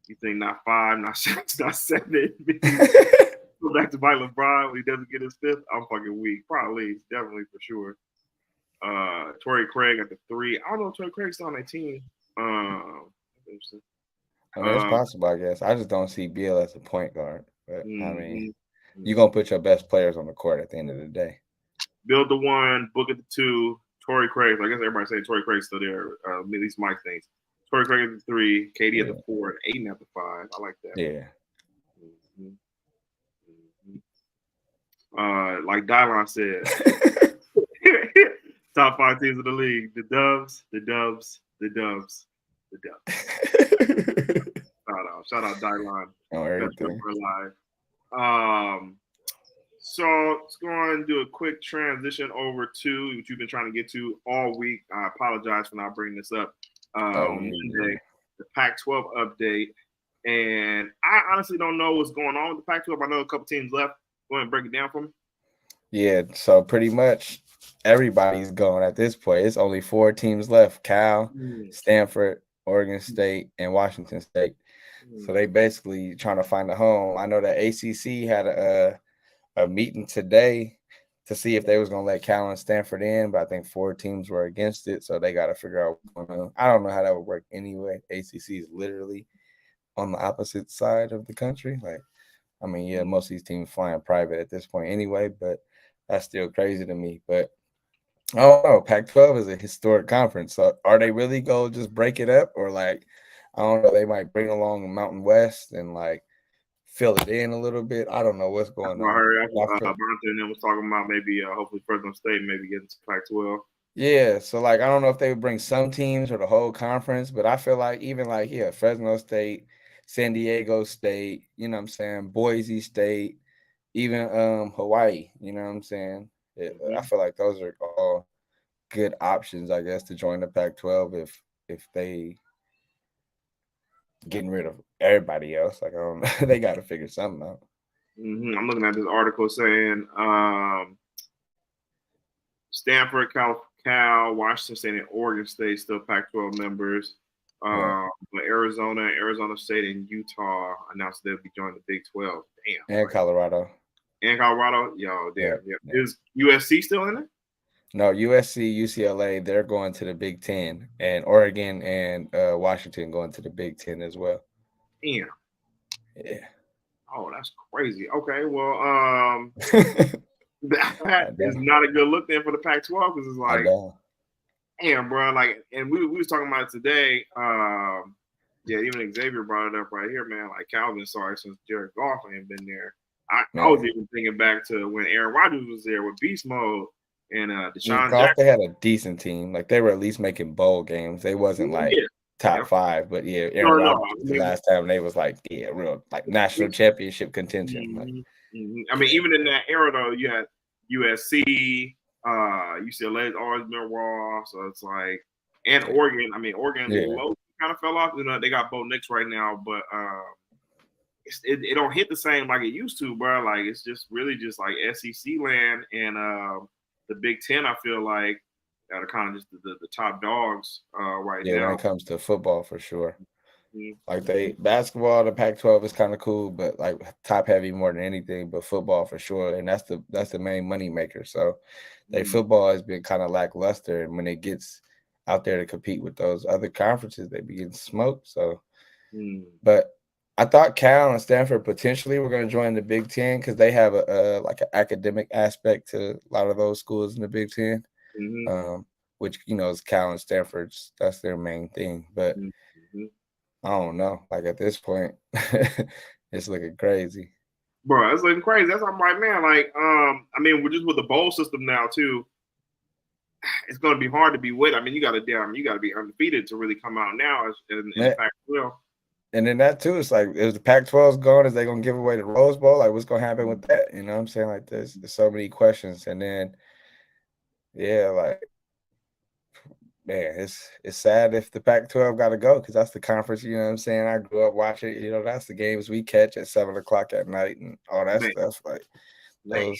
You think not 5, not 6, not 7. Go back to Mike LeBron when he doesn't get his 5th. I'm fucking weak. Probably, definitely for sure. Torrey Craig at the 3. I don't know if Torrey Craig's still on that team. Interesting. It's possible, I guess. I just don't see Beal as a point guard. But I mean, you're gonna put your best players on the court at the end of the day. Bill the 1, Book at the 2, Torrey Craig. I guess everybody's saying Torrey Craig's still there. At least Mike thinks. Torrey Craig at the 3, KD at the 4, and Ayton at the 5. I like that. Yeah. Like Dylon said, top 5 teams in the league: the Dubs. Shout out Dylon. So let's go on and do a quick transition over to what you've been trying to get to all week. I apologize for not bringing this up on Monday, the Pac-12 update. And I honestly don't know what's going on with the Pac-12. I know a couple teams left. Go ahead and break it down for me. Yeah, so pretty much everybody's gone at this point. It's only 4 teams left: Cal, Stanford, Oregon State, and Washington State. So they basically trying to find a home. I know that ACC had a meeting today to see if they was gonna let Cal and Stanford in, but I think 4 teams were against it, so they got to figure out what's going on. I don't know how that would work anyway. ACC is literally on the opposite side of the country. Like, I mean, yeah, most of these teams flying private at this point anyway, but that's still crazy to me. But I don't know. Pac-12 is a historic conference, so are they really going to just break it up, or like, I don't know, they might bring along Mountain West and like fill it in a little bit. I don't know what's That's going what I on. heard. But I feel, Bonte and them was talking about maybe hopefully Fresno State maybe getting to Pac-12. yeah, so like I don't know if they would bring some teams or the whole conference, but I feel like even like yeah, Fresno State, San Diego State, you know what I'm saying, Boise State, even Hawaii, you know what I'm saying. I Mm-hmm. feel like those are all good options, I guess, to join the Pac-12 if they getting rid of everybody else. Like I don't know, they got to figure something out. Mm-hmm. I'm looking at this article saying Stanford, Washington State, and Oregon State still Pac-12 members. Right. But Arizona State, and Utah announced they'll be joining the Big 12. Damn. And Colorado. And Colorado, yo, Yeah, damn. Yeah. yeah. Is USC still in it? No, USC, UCLA, they're going to the Big Ten, and Oregon and Washington going to the Big Ten as well. Damn. Yeah. Oh, that's crazy. Okay, well, that I is know. not a good look then for the Pac-12 because it's I like, know. damn, bro. Like, and we was talking about it today. Yeah, even Xavier brought it up right here, man. Like Calvin, sorry, since Jared Goff ain't been there. I was Man. even thinking back to when Aaron Rodgers was there with Beast Mode and Deshaun Goff, they Jackson. had a decent team. Like they were at least making bowl games. They wasn't like Yeah, top yep. 5, but yeah, No, Aaron no, Rodgers no. was the last time they was like yeah, real like national championship contention. Like I mean, yeah, even in that era though, you had USC, UCLA's always been raw, so it's like, and yeah, Oregon. I mean, Oregon yeah. low kind of fell off. You know, they got Bo Nix right now, but it don't hit the same like it used to, bro. Like it's just really just like SEC land and the Big Ten. I feel like that are kind of just the top dogs right Yeah, when now. it comes to football for sure. Mm-hmm. Like they basketball, the Pac-12 is kind of cool, but like top heavy more than anything. But football for sure, and that's the main money maker. So, they football has been kind of lackluster, and when it gets out there to compete with those other conferences, they be getting smoked. So, Mm-hmm. but I thought Cal and Stanford potentially were going to join the Big Ten because they have a like an academic aspect to a lot of those schools in the Big Ten, Mm-hmm. um, which is Cal and Stanford's that's their main thing, but. Mm-hmm. I don't know. Like at this point, it's looking crazy. Bro, it's looking crazy. That's I'm like, man, like, I mean, we're just with the bowl system now too. It's gonna be hard to be with. I mean, you gotta be undefeated to really come out now in the Pac-12. And then that too, it's like if the Pac-12 is gone, is they gonna give away the Rose Bowl? Like, what's gonna happen with that? You know what I'm saying? Like, there's so many questions, and then yeah, like man, it's sad if the Pac-12 got to go because that's the conference. You know what I'm saying? I grew up watching. That's the games we catch at 7 o'clock at night and all that Man, stuff. Like man,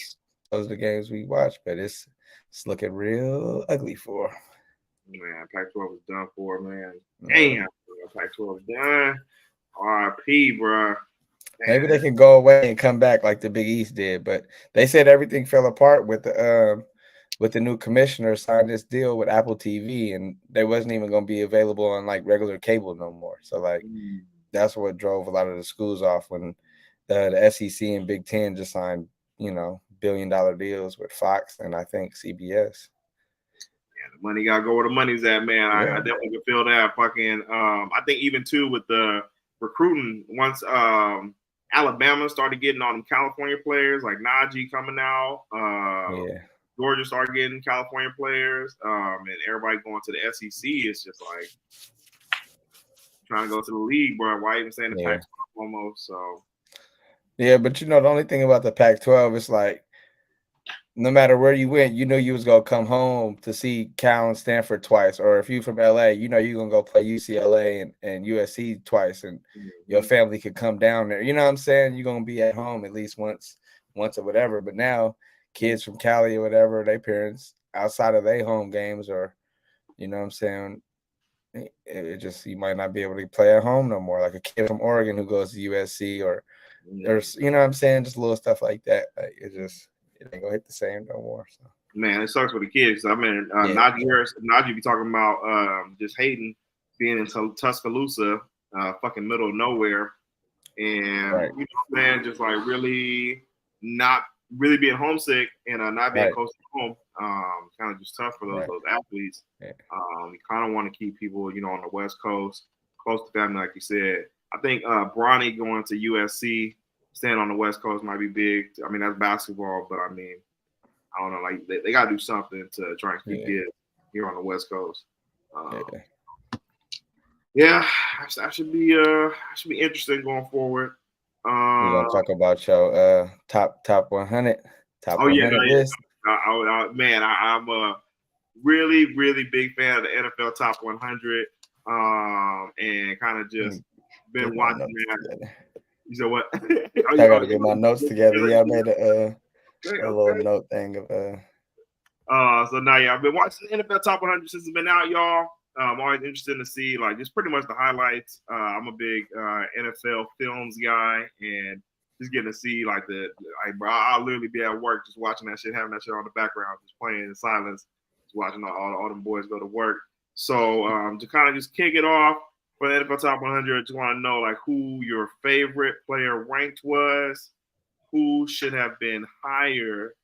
those are the games we watch, but it's looking real ugly for. man, Pac-12 is done for, man. Yeah. Damn, Pac-12 is done. RIP, bro. Maybe they can go away and come back like the Big East did, but they said everything fell apart with the new commissioner signed this deal with Apple TV, and they wasn't even going to be available on like regular cable no more. So like that's what drove a lot of the schools off when the SEC and Big Ten just signed billion-dollar deals with Fox and I think CBS. Yeah, the money gotta go where the money's at, man. I Yeah. definitely can feel that. Fucking, I think even too with the recruiting once Alabama started getting all them California players like Najee coming out. Yeah. Georgia started getting California players, and everybody going to the SEC. It's just like trying to go to the league, bro. Why even saying the Yeah. Pac-12 almost? So Yeah, but the only thing about the Pac-12 is like no matter where you went, you knew you was gonna come home to see Cal and Stanford twice, or if you from LA, you're gonna go play UCLA and USC twice, and your family could come down there. You know what I'm saying? You're gonna be at home at least once or whatever. But now kids from Cali or whatever, their parents outside of their home games, or you know what I'm saying, it just you might not be able to play at home no more. Like a kid from Oregon who goes to USC or you know what I'm saying, just little stuff like that. Like it just it ain't gonna hit the same no more. So. Man, it sucks for the kids. I mean, Najee be talking about just hating being in Tuscaloosa, fucking middle of nowhere, and right. you know, man, just like really not really being homesick and not being close to home. Kind of just tough for those athletes. Yeah. You kind of want to keep people, you know, on the West Coast, close to family, like you said. I think Bronny going to USC, staying on the West Coast might be big. I mean, that's basketball, but I mean, I don't know, like they got to do something to try and keep kids here on the West Coast. Yeah, that should be interesting going forward. We're gonna talk about your top 100 list. Man, I'm a really big fan of the NFL Top 100, and kind of just been watching that. You said what? I got to get my notes together. Yeah, I made a little note thing of So now, I've been watching the NFL Top 100 since it's been out, y'all. I'm always interested to see like just pretty much the highlights. I'm a big NFL films guy, and just getting to see like bro, I'll literally be at work just watching that shit, having that shit on the background, just playing in silence, just watching all them boys go to work. So to kind of just kick it off for the NFL Top 100, I just want to know like who your favorite player ranked was, who should have been higher,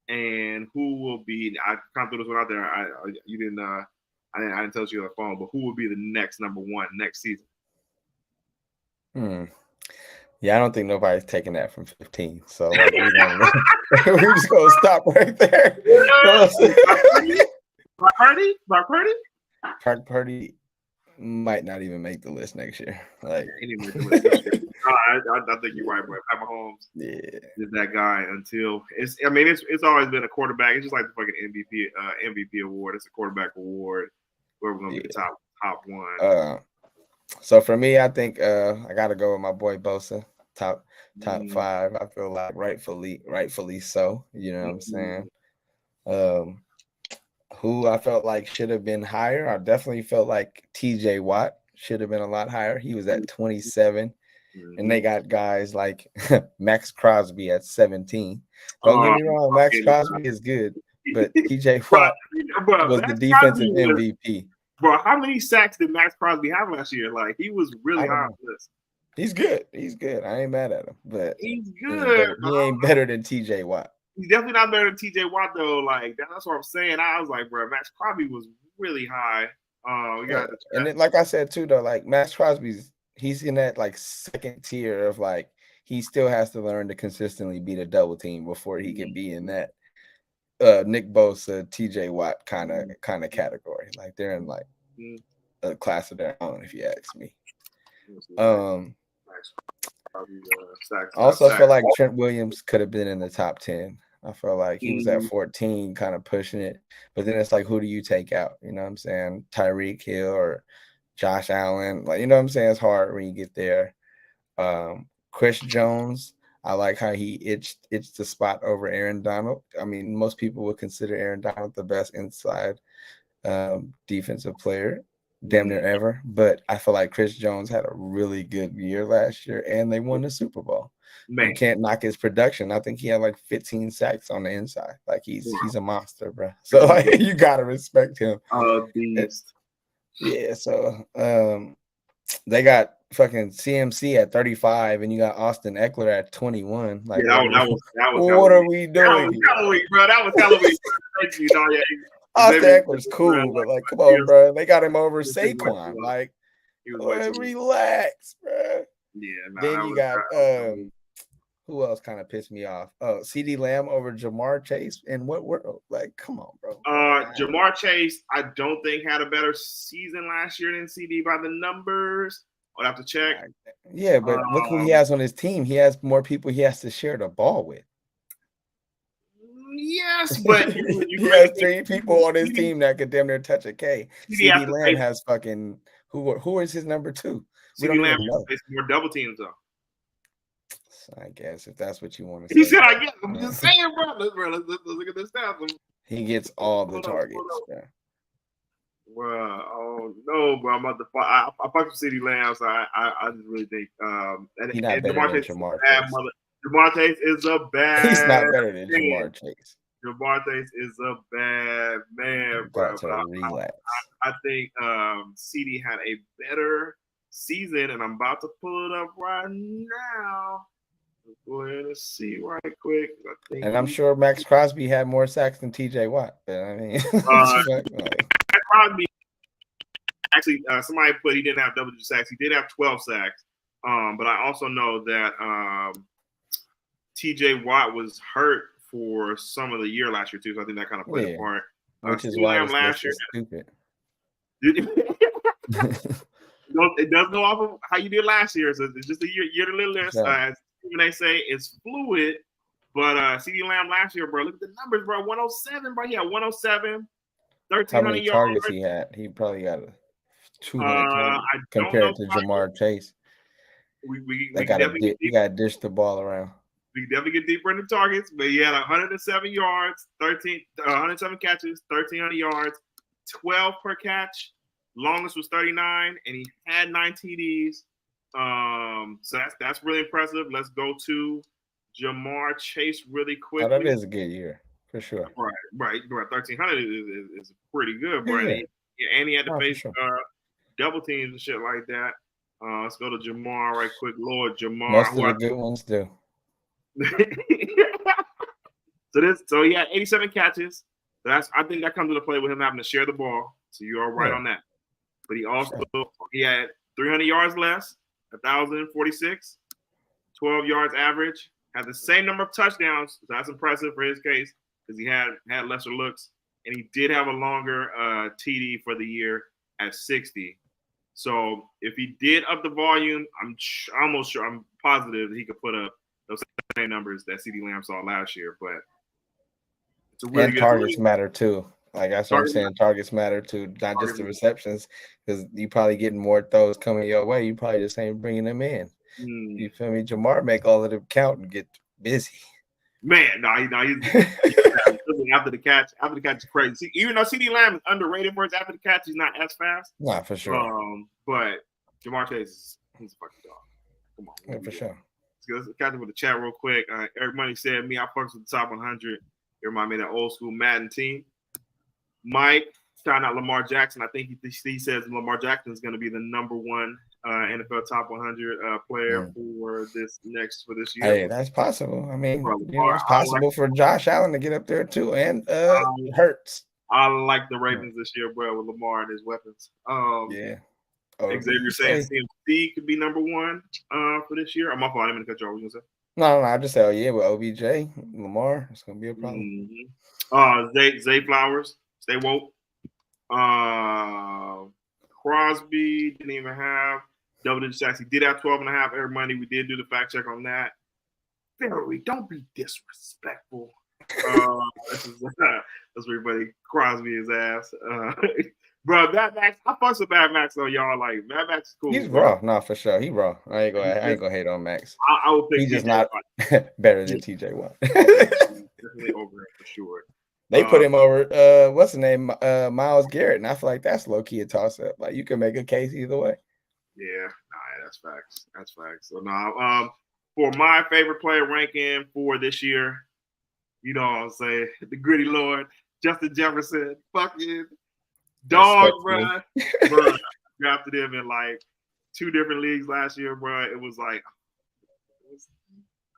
and who will be. I kind of threw this one out there. You didn't. I didn't tell you on the phone, but who will be the next number one next season? Yeah, I don't think nobody's taking that from 15. So like, we're just gonna stop right there. Brock Purdy might not even make the list next year. Like, I think you're right, bro. Pat Mahomes is that guy until it's. I mean, it's always been a quarterback. It's just like the fucking MVP award. It's a quarterback award. Where we're gonna be the top one. So for me, I think I gotta go with my boy Bosa, top 5. I feel like rightfully so. You know what I'm saying? Who I felt like should have been higher. I definitely felt like TJ Watt should have been a lot higher. He was at 27, and they got guys like Max Crosby at 17. Don't get me wrong, Max Crosby is good, but TJ Watt was the defensive MVP. Bro, how many sacks did Max Crosby have last year? Like, he was really high on this. He's good. I ain't mad at him, but he's good. He ain't better than TJ Watt. He's definitely not better than TJ Watt, though. Like, that's what I'm saying. I was like, bro, Max Crosby was really high. And then, like I said, too, though, like, Max Crosby's, he's in that, like, second tier of, like, he still has to learn to consistently beat a double team before he can be in that Nick Bosa, TJ Watt kind of category. Like, they're in, like, a class of their own, if you ask me. Also, I feel like Trent Williams could have been in the top 10. I feel like he was at 14, kind of pushing it. But then it's like, who do you take out? You know what I'm saying? Tyreek Hill or Josh Allen. Like, you know what I'm saying? It's hard when you get there. Chris Jones, I like how he itched the spot over Aaron Donald. I mean, most people would consider Aaron Donald the best inside defensive player damn near ever, but I feel like Chris Jones had a really good year last year and they won the Super Bowl. You can't knock his production. I think he had like 15 sacks on the inside. Like he's a monster, bro. So like you gotta respect him. Yeah, so they got fucking CMC at 35 and you got Austin Eckler at 21. Like that was what are we doing? That was Halloween, bro. That was Halloween. Austin Eckler's cool, but like, come on, bro. They got him over Saquon. Like, relax, bro. Yeah. Then you got who else kind of pissed me off? CD Lamb over Jamar Chase. And what like, come on, bro. Jamar Chase, I don't think had a better season last year than CD by the numbers. I'll have to check. Yeah, but look who he has on his team. He has more people he has to share the ball with. Yes, but he has 3 people on his team that could damn near touch a K. CD Lamb has fucking who is his number 2? CD Lamb has more double teams though. So I guess if that's what you want to say. He said, I guess. I'm just saying, bro. Let's look at this stats. He gets all the targets, bro. Well, oh no, bro! I'm about to fight. I fuck with CD Lamb, so I just really think he's not better than Jamar Chase. Jamar Chase is a bad He's not better than man. Jamar Chase. Jamar Chase is a bad man, bro. Got to But relax. I think CD had a better season, and I'm about to pull it up right now. Let's go ahead and see right quick. I think And I'm sure Max Crosby had more sacks than TJ Watt. But I mean, Max Crosby actually somebody put he didn't have double digit sacks. He did have 12 sacks. But I also know that TJ Watt was hurt for some of the year last year too, so I think that kind of played a part. Which is why it's last year stupid. It does go off of how you did last year, so it's just a yearly list. When they say it's fluid, but CeeDee Lamb last year, bro, look at the numbers, bro. 107, bro. He had 107, 1,300 how many yards. targets he had? He probably got 200 compared to Jamar Chase. We gotta dish the ball around. We definitely get deeper into targets, but he had 107 yards, 107 catches, 1,300 yards, 12 per catch. Longest was 39, and he had 9 TDs. So that's really impressive. Let's go to Jamar Chase really quickly. Oh, that is a good year for sure. Right. 1,300 is pretty good, bro. Yeah. And he had to face double teams and shit like that. Let's go to Jamar right quick. Lord Jamar. Most of the good ones do. So he had 87 catches. I think that comes into play with him having to share the ball. So you are right on that. But he had 300 yards less, 1,046, 12 yards average. Had the same number of touchdowns. So that's impressive for his case because he had lesser looks, and he did have a longer TD for the year at 60. So if he did up the volume, I'm positive that he could put up those same numbers that CeeDee Lamb saw last year. But it's a really good targets matter too. Like that's what I'm saying. Targets matter too, not just the receptions, because you probably getting more throws coming your way. You probably just ain't bringing them in. You feel me? Jamar make all of them count and get busy. Man, no, he's after the catch. After the catch is crazy. See, even though CeeDee Lamb is underrated for his after the catch, he's not as fast. Nah, for sure. But Jamar Chase, he's a fucking dog. Come on, yeah, for sure. Let's catch up with the chat real quick. Eric Money said, "Me, I fucks with the top 100." It reminded me of that old school Madden team. Mike, shout out Lamar Jackson. I think he says Lamar Jackson is going to be the number one NFL top 100 player for this year. Hey, that's possible. I mean, it's possible for Josh Allen to get up there too, and Hurts. I like the Ravens this year, bro, with Lamar and his weapons. Xavier saying CMC could be number one for this year. My fault. I'm going to cut you off. What you gonna say? No, I just say, with OBJ, Lamar, it's going to be a problem. Zay Flowers. Stay woke. Crosby didn't even have double digit sacks. He did have 12.5 air money. We did do the fact check on that. Barry, don't be disrespectful. That's where everybody Crosby his ass. Bro, Mad Max, I fucks with Mad Max though, y'all. Like Mad Max is cool. He's raw, no, for sure. He raw. I ain't gonna hate on Max. I would think he's just not better than TJ Watt. Definitely over him for sure. They put him over. What's the name? Myles Garrett, and I feel like that's low key a toss up. Like you can make a case either way. Yeah, that's facts. That's facts. So for my favorite player ranking for this year, you know what I'm saying, the gritty Lord, Justin Jefferson, fucking dog, bro. Drafted him in like 2 different leagues last year, bro. It was like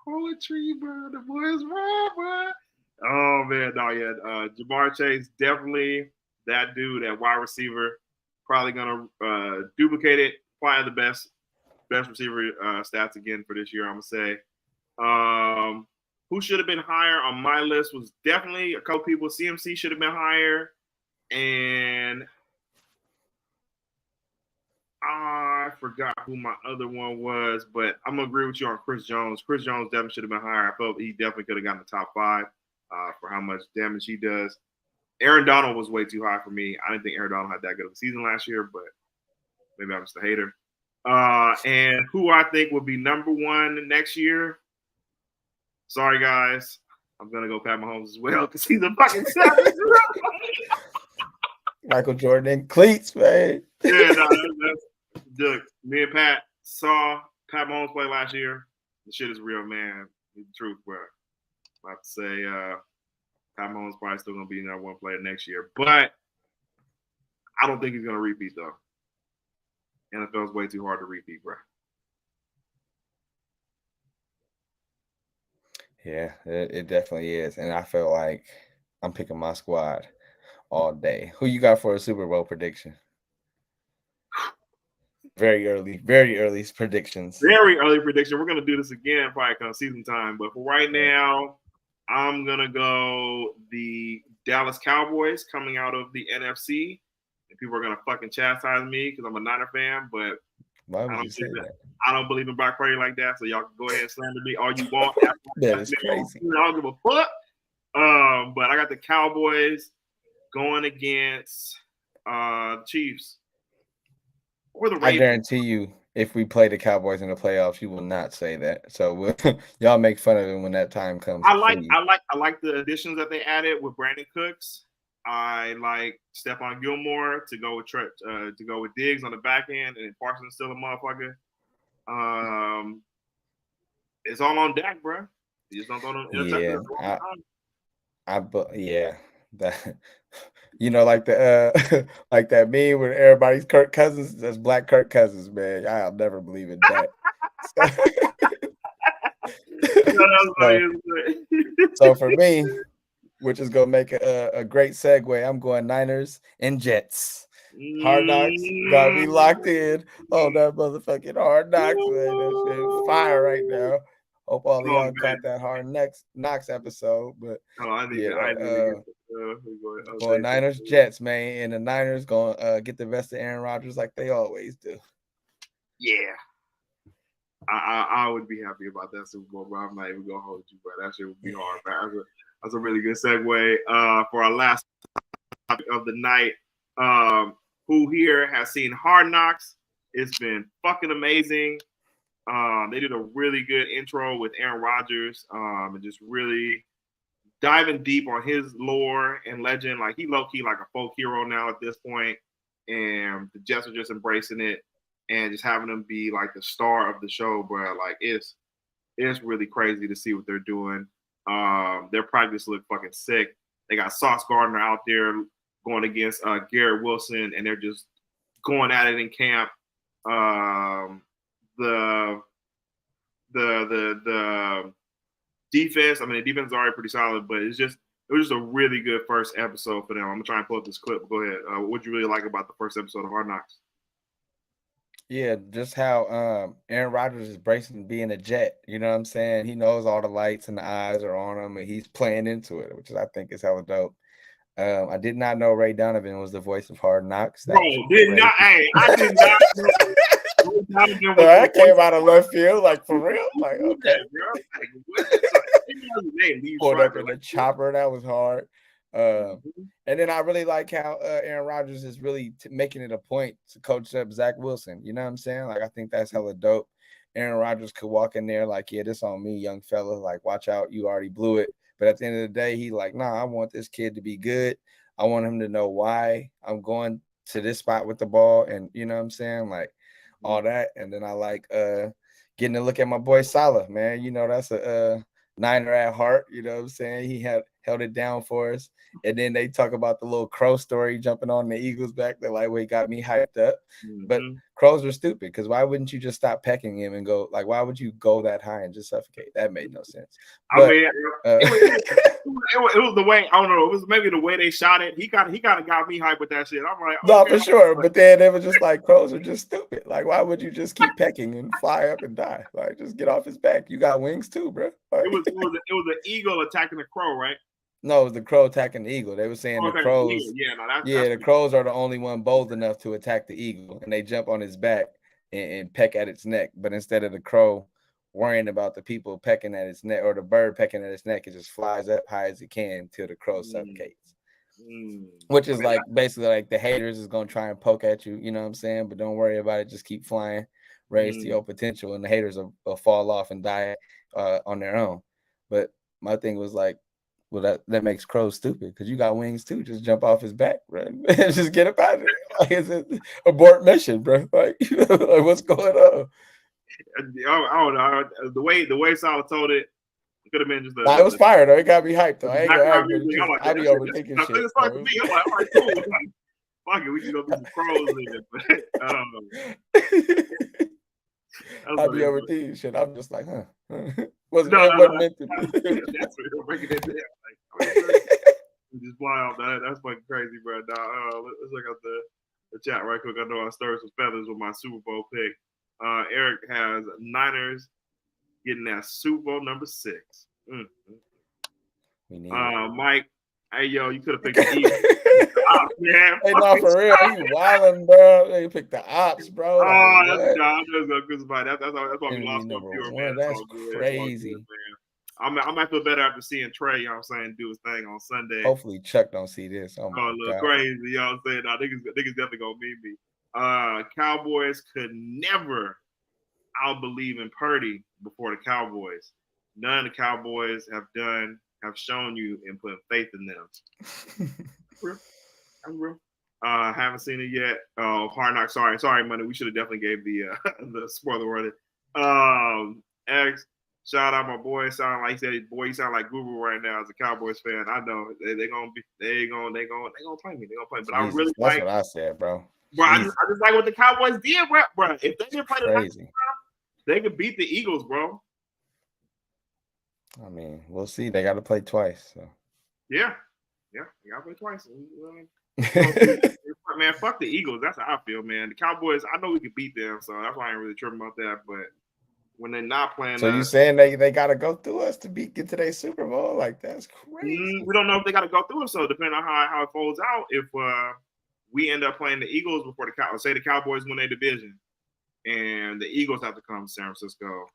poetry, bro. The boys raw, bro. Oh man, Jamar Chase definitely that dude, that wide receiver, probably gonna duplicate it. Probably the best receiver stats again for this year. I'm gonna say. Who should have been higher on my list was definitely a couple people. CMC should have been higher, and I forgot who my other one was, but I'm gonna agree with you on Chris Jones. Chris Jones definitely should have been higher. I felt he definitely could have gotten the top 5 for how much damage he does. Aaron Donald was way too high for me. I didn't think Aaron Donald had that good of a season last year, but maybe I'm just a hater. And who I think will be number 1 next year. Sorry, guys. I'm going to go Pat Mahomes as well because he's a fucking savage. Michael Jordan and cleats, man. Yeah, look, me and Pat saw Pat Mahomes play last year. The shit is real, man. The truth, bro. About to say, Pat Mahomes probably still gonna be number one player next year, but I don't think he's gonna repeat though. NFL's way too hard to repeat, bro. Yeah, it definitely is, and I feel like I'm picking my squad all day. Who you got for a Super Bowl prediction? Very early predictions. Very early prediction. We're gonna do this again probably come season time, but for right now, I'm gonna go the Dallas Cowboys coming out of the NFC. And people are gonna fucking chastise me because I'm a Niner fan, but why would you say that? I don't believe in Brock Purdy like that, so y'all can go ahead and slander me all you want. That is crazy. I don't give a fuck. But I got the Cowboys going against Chiefs or the Ravens. I guarantee you, if we play the Cowboys in the playoffs, you will not say that. So y'all make fun of him when that time comes. I like the additions that they added with Brandon Cooks. I like Stephon Gilmore to go with Diggs on the back end, and Parsons still a motherfucker. It's all on Dak, bro. You just don't throw them interceptions. Yeah, that like the like that meme with everybody's Kirk Cousins. That's Black Kirk Cousins, man. I'll never believe in that. So for me, which is gonna make a great segue, I'm going Niners and Jets. Hard Knocks got me locked in on that motherfucking Hard Knocks, man. That shit fire right now. Hope all of y'all caught that Hard Knocks episode, but going Niners Jets, man, and the Niners gonna get the best of Aaron Rodgers like they always do. Yeah, I would be happy about that Super Bowl, but I'm not even gonna hold you, but that shit would be hard. Man. That's a really good segue for our last topic of the night. Who here has seen Hard Knocks? It's been fucking amazing. They did a really good intro with Aaron Rodgers, and just really diving deep on his lore and legend. Like he low key like a folk hero now at this point, and the Jets are just embracing it and just having him be like the star of the show, bro. Like it's really crazy to see what they're doing. Their practice look fucking sick. They got Sauce Gardner out there going against Garrett Wilson, and they're just going at it in camp. The defense, I mean, the defense is already pretty solid, but it was just a really good first episode for them. I'm gonna try and pull up this clip. Go ahead. What'd you really like about the first episode of Hard Knocks? Yeah, just how Aaron Rodgers is bracing being a Jet. You know what I'm saying? He knows all the lights and the eyes are on him, and he's playing into it, which I think is hella dope. I did not know Ray Donovan was the voice of Hard Knocks. Bro, I did not know. That came out of left field, like for real. Like, okay. Pulled up in the chopper. That was hard. And then I really like how Aaron Rodgers is really making it a point to coach up Zach Wilson. You know what I'm saying? Like, I think that's hella dope. Aaron Rodgers could walk in there like, yeah, this on me, young fella. Like, watch out, you already blew it. But at the end of the day, he like, nah, I want this kid to be good. I want him to know why I'm going to this spot with the ball. And you know what I'm saying? Like all that. And then I like getting to look at my boy Salah, man. You know, that's a Niner at heart. You know what I'm saying? He held it down for us. And then they talk about the little crow story jumping on the Eagles back. That lightweight got me hyped up. But crows are stupid because why wouldn't you just stop pecking him and go, like, why would you go that high and just suffocate? That made no sense. But, I mean, it was the way, I don't know, it was maybe the way they shot it. He kind of got me hyped with that shit. I'm like, no, for sure. But then it was just like, crows are just stupid. Like, why would you just keep pecking and fly up and die? Like, just get off his back. You got wings too, bro. Like, it was an eagle attacking a crow, right? No, it was the crow attacking the eagle. They were saying the crows. The crows are the only one bold enough to attack the eagle, and they jump on his back and peck at its neck. But instead of the crow worrying about the people pecking at its neck or the bird pecking at its neck, it just flies up high as it can till the crow suffocates. Which is like basically like the haters is gonna try and poke at you. You know what I'm saying? But don't worry about it. Just keep flying, raise to your potential, and the haters will fall off and die on their own. But my thing was like, well, that makes crows stupid because you got wings too. Just jump off his back, bro. Just get up out of there. Like, it's an abort mission, bro. Like, like what's going on? I don't know. The way Salah told it, Could have been just Nah, it was fire though. It got me hyped though. I ain't gonna act, but music. I'm like, I be overthinking shit. It's like to me. I'm like, all right, cool. Like, fuck it, we can go do some crows in. I be overthinking shit. I'm just like, huh? Wasn't meant to be. That's what you're breaking it down. Like, just fly off that. That's fucking crazy, bro. Let's look at the chat right quick. I know I stirred some feathers with my Super Bowl pick. Eric has Niners getting that Super Bowl number 6. Mike, hey yo, you could have picked the Eagles. Man, hey, no, for real, you wildin', bro. They picked the ops, bro. Like, I'm just gonna crucify. That's why we lost number viewer, one. man. That's crazy. I might feel better after seeing Trey, you know what I'm saying, do his thing on Sunday. Hopefully Chuck don't see this. Oh my God. Crazy, you know what I'm saying? Nah, niggas definitely gonna meet me. Cowboys could never outbelieve in Purdy before the Cowboys. None of the Cowboys have shown you and put faith in them. I'm real. Haven't seen it yet. Hard Knock. Sorry, Money. We should have definitely gave the spoiler warning. X. Shout out my boy. Sound like he said, boy, you sound like Guru right now as a Cowboys fan. I know they gonna play me. They gonna play me. But I really that's what I said, bro. Bro, I just like what the Cowboys did, bro. If they didn't play the Niners, they could beat the Eagles, bro. I mean, we'll see. They got to play twice. So. Yeah, they got to play twice. Man, fuck the Eagles. That's how I feel, man. The Cowboys, I know we could beat them, so that's why I ain't really tripping about that. But when they're not playing, so you saying they got to go through us to get to their Super Bowl? Like that's crazy. We don't know if they got to go through it. So depending on how it folds out, if we end up playing the Eagles before the Cowboys, say the Cowboys win their division, and the Eagles have to come to San Francisco,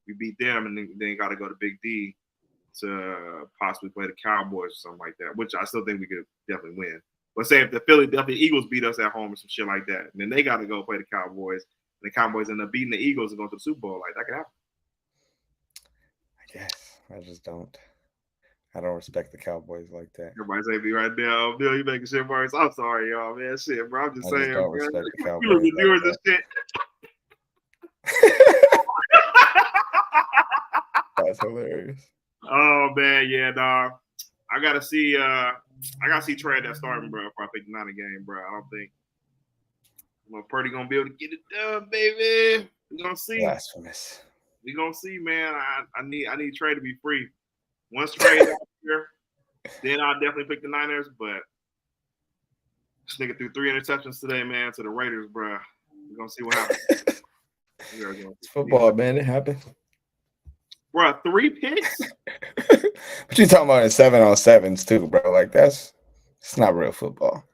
we beat them, and then got to go to Big D to possibly play the Cowboys or something like that, which I still think we could definitely win. But say if the Philadelphia Eagles beat us at home or some shit like that, then they got to go play the Cowboys, and the Cowboys end up beating the Eagles and going to the Super Bowl. Like, that could happen. I guess. I just don't. I don't respect the Cowboys like that. Everybody say me right now, Bill, you making shit worse. I'm sorry, y'all, man. Shit, bro. I'm just saying. I don't respect the Cowboys. You look at viewers and shit. That's hilarious. Oh man, yeah, dog. I gotta see Trey at that starting, bro. If I pick the Niner game, bro. I don't think Purdy gonna be able to get it done, baby. We're gonna see. Blasphemous. We're gonna see, man. I need Trey to be free. Once Trey's out here, then I'll definitely pick the Niners. But this nigga threw 3 interceptions today, man, to the Raiders, bro. We're gonna see what happens. It's football, man. It happens. Bro, 3 picks? But you talking about in 7-on-7s too, bro. Like it's not real football.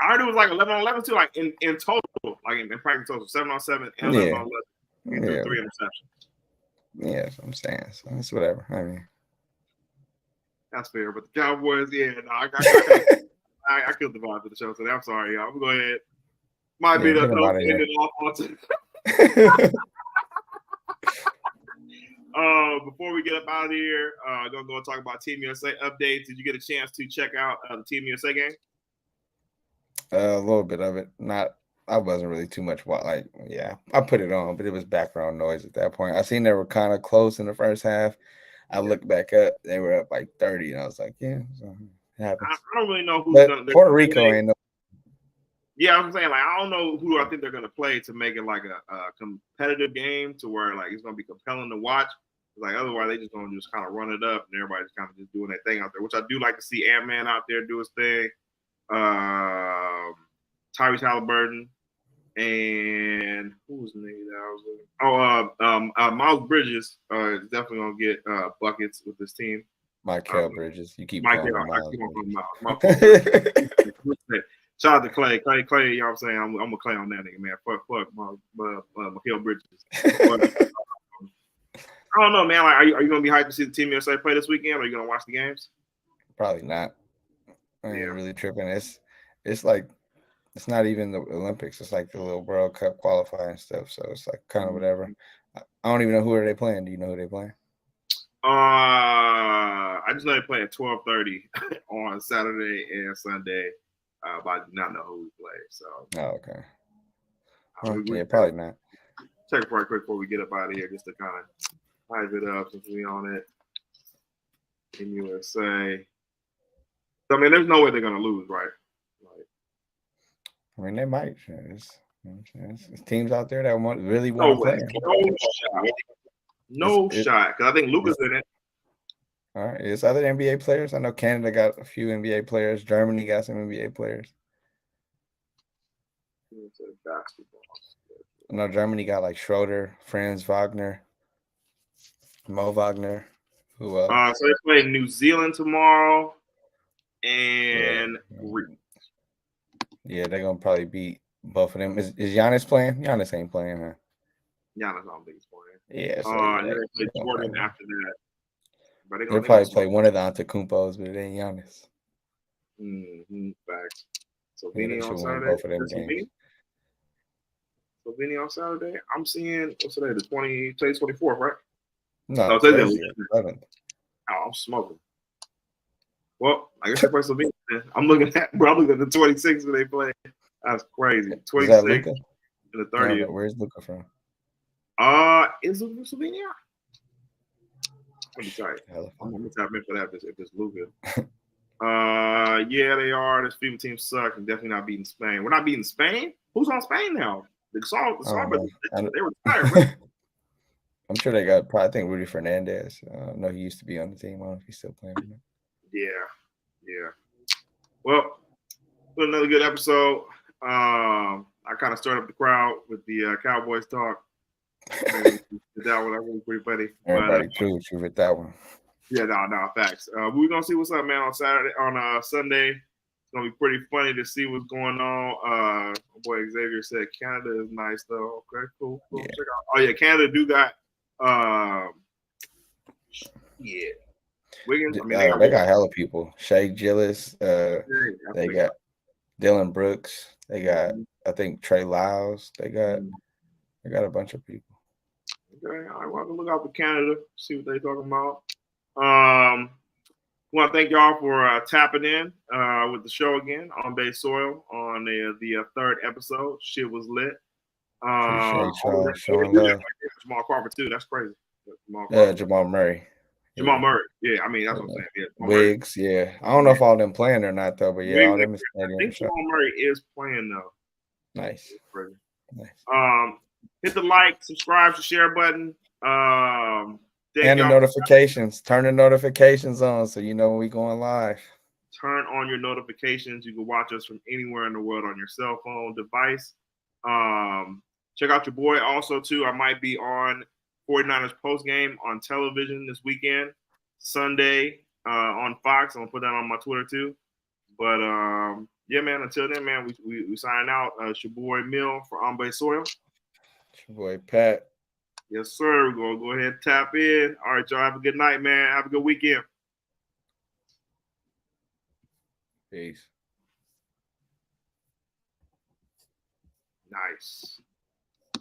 I heard it was like 11-on-11 too, like in total, like in practice total, 7-on-7 and 11-on-11. Yeah. 3 interceptions. Yeah, that's what I'm saying. So it's whatever. I mean, that's fair. But the Cowboys, yeah, no, I killed the vibe of the show today. I'm sorry, y'all. I'm going to go ahead. Might be the note ended off on before we get up out of here, gonna go and talk about Team USA updates. Did you get a chance to check out the Team USA game? A little bit of it. I wasn't really too much. Like, yeah, I put it on, but it was background noise at that point. I seen they were kind of close in the first half. I looked back up; they were up like 30, and I was like, yeah, so it happens. I don't really know who's going to. Puerto Rico ain't no. Yeah, I'm saying, like, I don't know who I think they're going to play to make it like a competitive game to where like it's going to be compelling to watch. Like, otherwise they just going to just kind of run it up and everybody's kind of just doing their thing out there, which I do like to see Ant-Man out there do his thing. Tyrese Halliburton and who was the name that I was looking? Miles Bridges is definitely going to get buckets with this team. Michael Bridges. You keep Miles. Shout out to Clay. Clay, you know what I'm saying? I'm a Clay on that nigga, man. Fuck Michael Bridges. I don't know, man. Like, are you going to be hyped to see the Team USA play this weekend? Or are you going to watch the games? Probably not. I ain't really tripping. It's like it's not even the Olympics. It's like the little World Cup qualifying stuff. So it's like kind of whatever. I don't even know who are they playing. Do you know who they playing? I just know they play at 12:30 on Saturday and Sunday. But I do not know who we play. So. Oh, okay. Yeah, probably not. Check right quick before we get up out of here, just to kind of hype it up since we on it. in USA. I mean, there's no way they're gonna lose, right? Like, I mean, they might. There's teams out there that really no want to way, play. no shot, no shot. Because I think Luka's in it. All right, there's other NBA players. I know Canada got a few NBA players. Germany got some NBA players. Basketball. I know Germany got like Schroeder, Franz Wagner, Mo Wagner. Who else? So they play New Zealand tomorrow, and yeah, they're gonna probably beat both of them. Is Giannis playing? Giannis ain't playing, huh? Giannis, I don't think he's playing. Yeah, so and then they play Jordan after that. But they'll probably play one of the Antetokounmpos, but it ain't Giannis. Facts. So Yeah, Vinny on Saturday. Both of them games. So Vinny on Saturday. I'm seeing what's today? The 24th, right? No, today's the 11th. Oh, I'm smoking. Well, I guess they play Slovenia. I'm looking at the 26th when they play. That's crazy. 26th and the 30th. Where's Luka from? Is Luka from Slovenia? Let me tell you. I'm gonna tap in for that if it's Luka. Yeah, they are. This FIBA team sucks and definitely not beating Spain. We're not beating Spain? Who's on Spain now? They retired, right? I'm sure they got I think Rudy Fernandez. I know he used to be on the team. I don't know if he's still playing. Yeah. Well, another good episode. I kind of stirred up the crowd with the Cowboys talk. That one, that was pretty funny. Everybody true with that one. Yeah, no, facts. We're gonna see what's up, man, on Sunday. It's gonna be pretty funny to see what's going on. My boy Xavier said Canada is nice though. Okay, cool. Yeah. Check out. Oh yeah, Canada do got Wiggins. I mean, they got hella people. Shea Gillis. They got Dylan Brooks. They got I think Trey Lyles. They got a bunch of people. Okay, all right. Well, I can look out for Canada. See what they're talking about. I want to thank y'all for tapping in with the show again on Bay Soil on the third episode. Shit was lit. Appreciate y'all showing love. Jamal Crawford too. That's crazy. Jamal Murray. Jamal Murray. Yeah, I mean that's what I'm saying. Yeah, Wiggs. Yeah, I don't know if all them playing or not though, but yeah, all them is playing. I think Jamal Murray is playing though. Nice. Hit the like, subscribe, share button. And the notifications. Turn the notifications on so you know when we going live. Turn on your notifications. You can watch us from anywhere in the world on your cell phone device. Check out your boy also too. I might be on 49ers post game on television this weekend, Sunday on Fox. I'm gonna put that on my Twitter too. But yeah, man. Until then, man, we sign out. It's your boy Mill for On Bay Soil. It's your boy Pat. Yes, sir. We're gonna go ahead and tap in. All right, y'all. Have a good night, man. Have a good weekend. Peace. Nice.